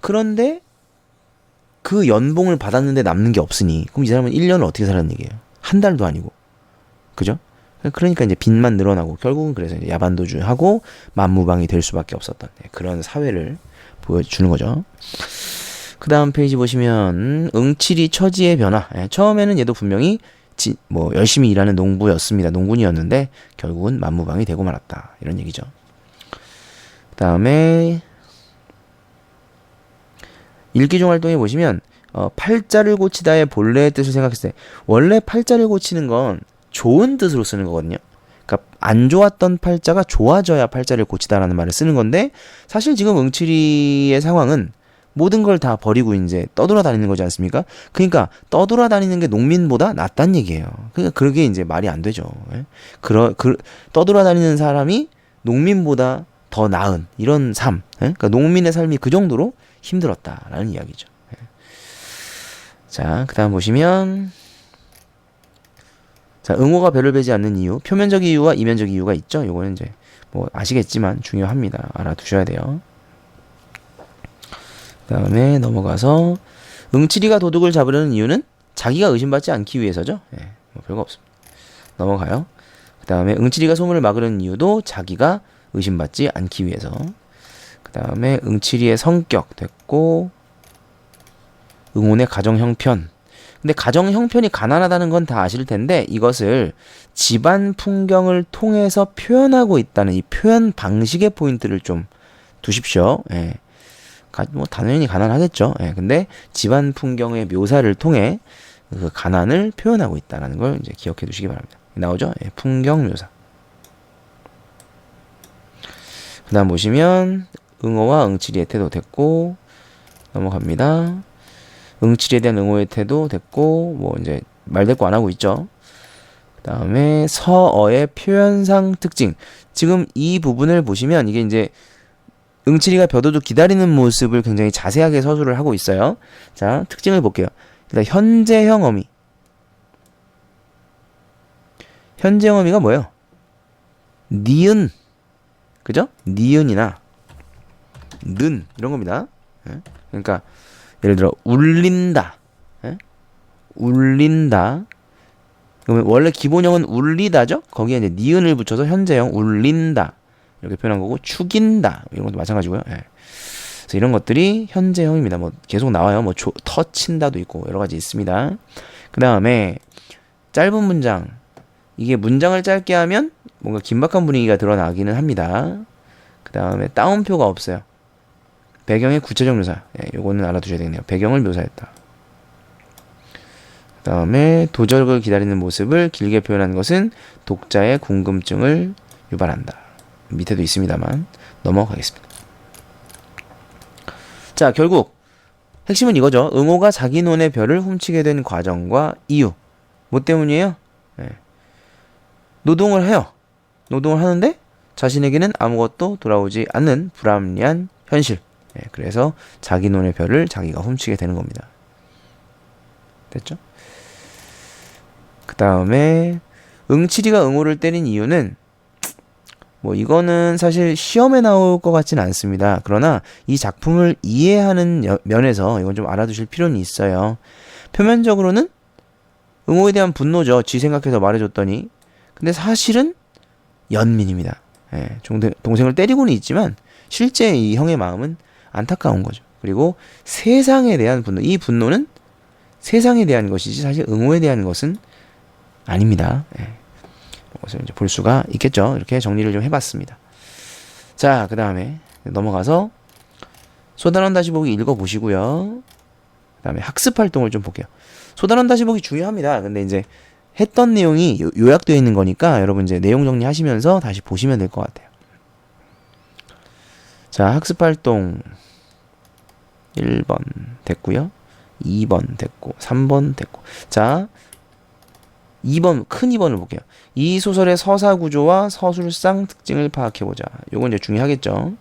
그런데 그 연봉을 받았는데 남는 게 없으니 그럼 이 사람은 1년을 어떻게 살았는 얘기예요? 한 달도 아니고. 그죠? 그러니까 이제 빚만 늘어나고 결국은 그래서 이제 야반도주하고 만무방이 될 수밖에 없었던 그런 사회를 보여주는 거죠. 그 다음 페이지 보시면 응칠이 처지의 변화. 처음에는 얘도 분명히 열심히 일하는 농부였습니다. 농군이었는데 결국은 만무방이 되고 말았다. 이런 얘기죠. 그 다음에 읽기중 활동에 보시면 팔자를 고치다의 본래의 뜻을 생각했을 때 원래 팔자를 고치는 건 좋은 뜻으로 쓰는 거거든요. 그러니까 안 좋았던 팔자가 좋아져야 팔자를 고치다라는 말을 쓰는 건데 사실 지금 응칠이의 상황은 모든 걸 다 버리고 이제 떠돌아다니는 거지 않습니까? 그러니까 떠돌아다니는 게 농민보다 낫단 얘기예요. 그러니까 그게 이제 말이 안 되죠. 떠돌아다니는 사람이 농민보다 더 나은 이런 삶. 그러니까 농민의 삶이 그 정도로 힘들었다라는 이야기죠. 자, 그 다음 보시면 자, 응호가 별을 베지 않는 이유, 표면적 이유와 이면적 이유가 있죠. 요거는 이제 아시겠지만 중요합니다. 알아두셔야 돼요. 그 다음에 넘어가서 응칠이가 도둑을 잡으려는 이유는 자기가 의심받지 않기 위해서죠. 별거 없습니다. 넘어가요. 그 다음에 응칠이가 소문을 막으려는 이유도 자기가 의심받지 않기 위해서. 그 다음에 응칠이의 성격 됐고 응혼의 가정 형편. 근데 가정 형편이 가난하다는 건 다 아실 텐데 이것을 집안 풍경을 통해서 표현하고 있다는 이 표현 방식의 포인트를 좀 두십시오. 당연히 가난하겠죠. 근데 집안 풍경의 묘사를 통해 그 가난을 표현하고 있다는 걸 이제 기억해 두시기 바랍니다. 나오죠? 풍경 묘사. 그 다음 보시면 응호와 응칠이의 태도 됐고 넘어갑니다. 응칠이에 대한 응호의 태도 됐고 이제 말대꾸 안 하고 있죠. 그 다음에 서어의 표현상 특징. 지금 이 부분을 보시면 이게 이제 응칠이가 벼도둑 기다리는 모습을 굉장히 자세하게 서술을 하고 있어요. 자, 특징을 볼게요. 일단 현재형 어미. 현재형 어미가 뭐예요? 니은. 그죠? 니은이나 는 이런 겁니다. 그러니까 예를 들어 울린다. 울린다. 그러면 원래 기본형은 울리다죠? 거기에 이제 니은을 붙여서 현재형 울린다. 이렇게 표현한 거고 축인다. 이런 것도 마찬가지고요. 그래서 이런 것들이 현재형입니다. 계속 나와요. 터친다도 있고 여러 가지 있습니다. 그 다음에 짧은 문장. 이게 문장을 짧게 하면 뭔가 긴박한 분위기가 드러나기는 합니다. 그 다음에 따옴표가 없어요. 배경의 구체적 묘사. 요거는 알아두셔야 되겠네요. 배경을 묘사했다. 그 다음에 도적을 기다리는 모습을 길게 표현한 것은 독자의 궁금증을 유발한다. 밑에도 있습니다만 넘어가겠습니다. 자, 결국 핵심은 이거죠. 응호가 자기 논의 별을 훔치게 된 과정과 이유. 뭐 때문이에요? 노동을 해요. 노동을 하는데 자신에게는 아무것도 돌아오지 않는 불합리한 현실. 그래서 자기 논의 별을 자기가 훔치게 되는 겁니다. 됐죠? 그 다음에 응칠이가 응호를 때린 이유는 이거는 사실 시험에 나올 것 같지는 않습니다. 그러나 이 작품을 이해하는 면에서 이건 좀 알아두실 필요는 있어요. 표면적으로는 응호에 대한 분노죠. 지 생각해서 말해줬더니. 근데 사실은 연민입니다. 동생을 때리고는 있지만 실제 이 형의 마음은 안타까운 거죠. 그리고 세상에 대한 분노. 이 분노는 세상에 대한 것이지 사실 응호에 대한 것은 아닙니다. 그것을 이제 볼 수가 있겠죠. 이렇게 정리를 좀 해봤습니다. 자, 그 다음에 넘어가서 소단원 다시 보기 읽어보시고요. 그 다음에 학습 활동을 좀 볼게요. 소단원 다시 보기 중요합니다. 근데 이제 했던 내용이 요약되어 있는 거니까 여러분 이제 내용 정리하시면서 다시 보시면 될 것 같아요. 자, 학습 활동 1번 됐고요. 2번 됐고 3번 됐고. 자, 2번 큰 2번을 볼게요. 이 소설의 서사 구조와 서술상 특징을 파악해보자. 요건 이제 중요하겠죠.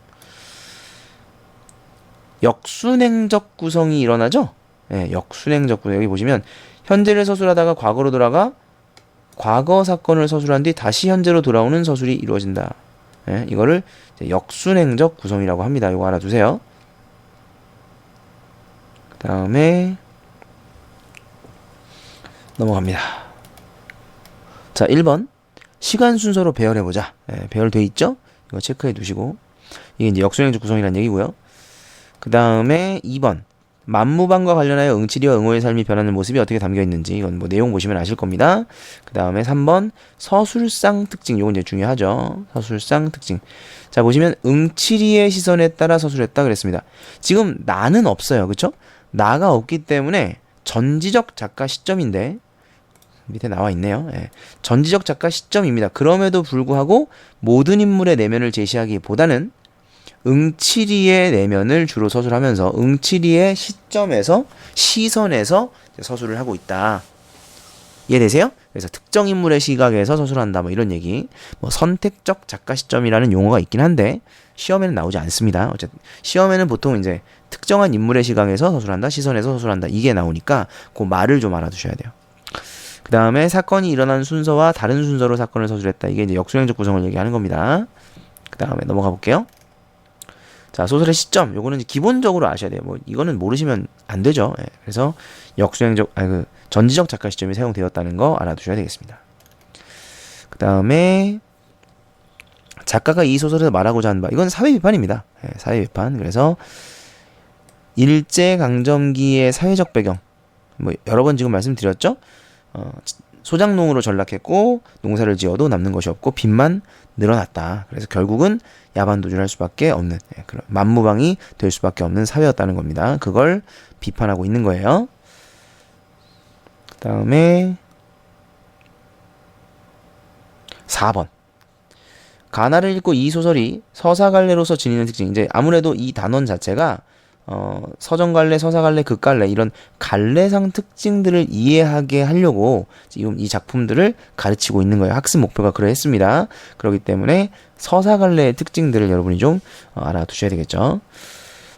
역순행적 구성이 일어나죠. 역순행적 구성. 여기 보시면 현재를 서술하다가 과거로 돌아가 과거 사건을 서술한 뒤 다시 현재로 돌아오는 서술이 이루어진다. 이거를 이제 역순행적 구성이라고 합니다. 이거 알아두세요. 그 다음에 넘어갑니다. 자, 1번 시간 순서로 배열해보자. 배열돼 있죠? 이거 체크해 두시고 이게 이제 역순행적 구성이라는 얘기고요. 그 다음에 2번 만무방과 관련하여 응칠이와 응호의 삶이 변하는 모습이 어떻게 담겨 있는지 이건 뭐 내용 보시면 아실 겁니다. 그 다음에 3번 서술상 특징, 요건 이제 중요하죠. 서술상 특징. 자, 보시면 응칠이의 시선에 따라 서술했다 그랬습니다. 지금 나는 없어요, 그쵸? 나가 없기 때문에 전지적 작가 시점인데 밑에 나와 있네요. 예. 전지적 작가 시점입니다. 그럼에도 불구하고 모든 인물의 내면을 제시하기보다는 응칠이의 내면을 주로 서술하면서 응칠이의 시점에서 시선에서 서술을 하고 있다. 이해되세요? 그래서 특정 인물의 시각에서 서술한다 뭐 이런 얘기. 뭐 선택적 작가 시점이라는 용어가 있긴 한데 시험에는 나오지 않습니다. 어쨌든 시험에는 보통 이제 특정한 인물의 시각에서 서술한다, 시선에서 서술한다 이게 나오니까 그 말을 좀 알아두셔야 돼요. 그 다음에 사건이 일어난 순서와 다른 순서로 사건을 서술했다. 이게 이제 역수행적 구성을 얘기하는 겁니다. 그 다음에 넘어가 볼게요. 자, 소설의 시점, 요거는 기본적으로 아셔야 돼요. 뭐 이거는 모르시면 안 되죠. 예, 그래서 역수행적, 전지적 작가 시점이 사용되었다는 거 알아두셔야 되겠습니다. 그 다음에 작가가 이 소설에서 말하고자 하는 바, 이건 사회 비판입니다. 예, 사회 비판. 그래서 일제강점기의 사회적 배경, 뭐 여러 번 지금 말씀드렸죠. 소작농으로 전락했고 농사를 지어도 남는 것이 없고 빚만 늘어났다. 그래서 결국은 야반도주를 할 수밖에 없는 그런 만무방이 될 수밖에 없는 사회였다는 겁니다. 그걸 비판하고 있는 거예요. 그 다음에 4번 가나를 읽고 이 소설이 서사갈래로서 지니는 특징. 이제 아무래도 이 단원 자체가 서정갈래, 서사갈래, 극갈래 이런 갈래상 특징들을 이해하게 하려고 지금 이 작품들을 가르치고 있는 거예요. 학습 목표가 그러했습니다. 그렇기 때문에 서사갈래의 특징들을 여러분이 좀 알아두셔야 되겠죠.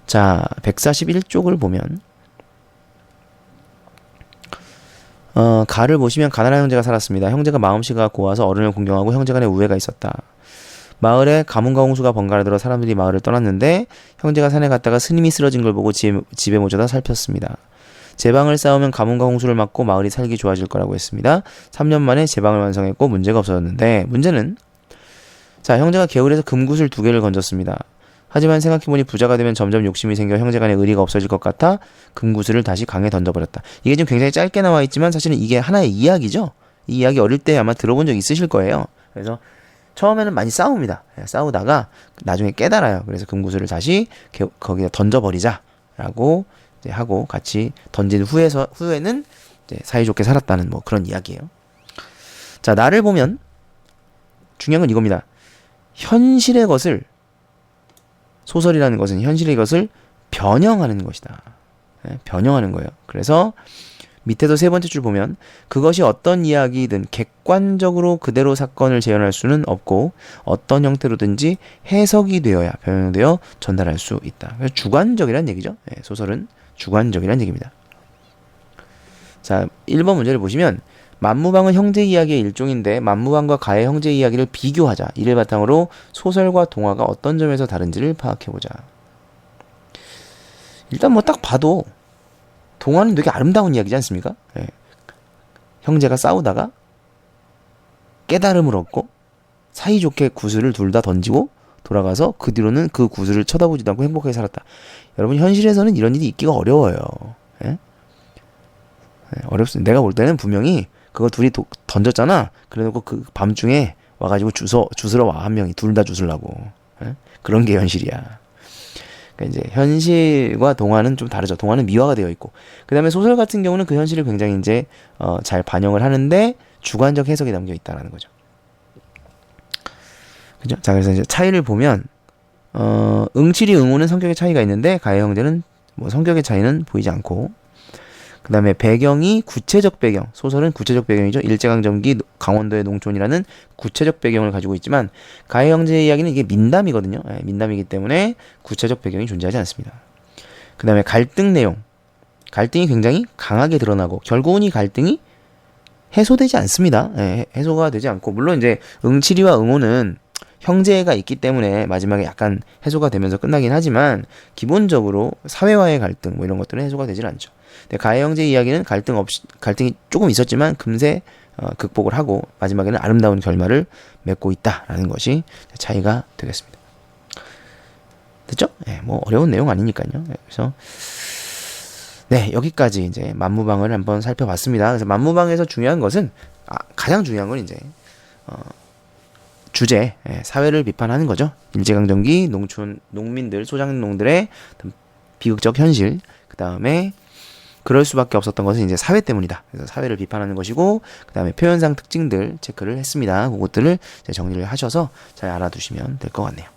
자, 141쪽을 보면 가를 보시면 가난한 형제가 살았습니다. 형제가 마음씨가 고와서 어른을 공경하고 형제 간에 우애가 있었다. 마을에 가뭄과 홍수가 번갈아 들어 사람들이 마을을 떠났는데 형제가 산에 갔다가 스님이 쓰러진 걸 보고 집에 모셔다 살폈습니다. 제방을 쌓으면 가뭄과 홍수를 막고 마을이 살기 좋아질 거라고 했습니다. 3년 만에 제방을 완성했고 문제가 없어졌는데 문제는 자, 형제가 개울에서 금굿을 2개를 건졌습니다. 하지만 생각해보니 부자가 되면 점점 욕심이 생겨 형제간의 의리가 없어질 것 같아 금구슬을 다시 강에 던져버렸다. 이게 지금 굉장히 짧게 나와 있지만 사실은 이게 하나의 이야기죠. 이 이야기 어릴 때 아마 들어본 적 있으실 거예요. 그래서 처음에는 많이 싸웁니다. 싸우다가 나중에 깨달아요. 그래서 금구슬을 다시 거기다 던져버리자라고 이제 하고 같이 던진 후에는 이제 사이좋게 살았다는 뭐 그런 이야기예요. 자, 나를 보면 중요한 건 이겁니다. 현실의 것을 소설이라는 것은 현실의 것을 변형하는 것이다. 변형하는 거예요. 그래서 밑에도 3번째 줄 보면 그것이 어떤 이야기든 객관적으로 그대로 사건을 재현할 수는 없고 어떤 형태로든지 해석이 되어야 변형되어 전달할 수 있다. 그래서 주관적이란 얘기죠. 소설은 주관적이란 얘기입니다. 자, 1번 문제를 보시면 만무방은 형제 이야기의 일종인데 만무방과 가의 형제 이야기를 비교하자. 이를 바탕으로 소설과 동화가 어떤 점에서 다른지를 파악해보자. 일단 뭐 딱 봐도 동화는 되게 아름다운 이야기지 않습니까? 예. 형제가 싸우다가 깨달음을 얻고 사이좋게 구슬을 둘 다 던지고 돌아가서 그 뒤로는 그 구슬을 쳐다보지도 않고 행복하게 살았다. 여러분 현실에서는 이런 일이 있기가 어려워요. 예? 어렵습니다. 내가 볼 때는 분명히 그거 둘이 던졌잖아. 그래놓고 그 밤중에 와가지고 주스러 와. 한 명이 둘 다 주스려고. 예? 그런 게 현실이야. 그러니까 이제 현실과 동화는 좀 다르죠. 동화는 미화가 되어 있고, 그 다음에 소설 같은 경우는 그 현실을 굉장히 이제 잘 반영을 하는데 주관적 해석이 담겨 있다라는 거죠. 그죠? 자, 그래서 이제 차이를 보면 응칠이 응호는 성격의 차이가 있는데 가해 형제는 뭐 성격의 차이는 보이지 않고. 그 다음에 배경이 구체적 배경, 소설은 구체적 배경이죠. 일제강점기 강원도의 농촌이라는 구체적 배경을 가지고 있지만 가해 형제의 이야기는 이게 민담이거든요. 민담이기 때문에 구체적 배경이 존재하지 않습니다. 그 다음에 갈등 내용, 갈등이 굉장히 강하게 드러나고 결국은 이 갈등이 해소되지 않습니다. 해소가 되지 않고, 물론 이제 응칠이와 응호는 형제가 있기 때문에 마지막에 약간 해소가 되면서 끝나긴 하지만 기본적으로 사회와의 갈등 뭐 이런 것들은 해소가 되질 않죠. 근데 가해 형제 이야기는 갈등이 조금 있었지만 금세 극복을 하고 마지막에는 아름다운 결말을 맺고 있다라는 것이 차이가 되겠습니다. 됐죠? 뭐 어려운 내용 아니니까요. 그래서 네, 여기까지 이제 만무방을 한번 살펴봤습니다. 그래서 만무방에서 중요한 것은 가장 중요한 건 이제 주제, 사회를 비판하는 거죠. 일제강점기 농민들, 소작농들의 비극적 현실, 그 다음에 그럴 수밖에 없었던 것은 이제 사회 때문이다. 그래서 사회를 비판하는 것이고, 그 다음에 표현상 특징들 체크를 했습니다. 그것들을 정리를 하셔서 잘 알아두시면 될 것 같네요.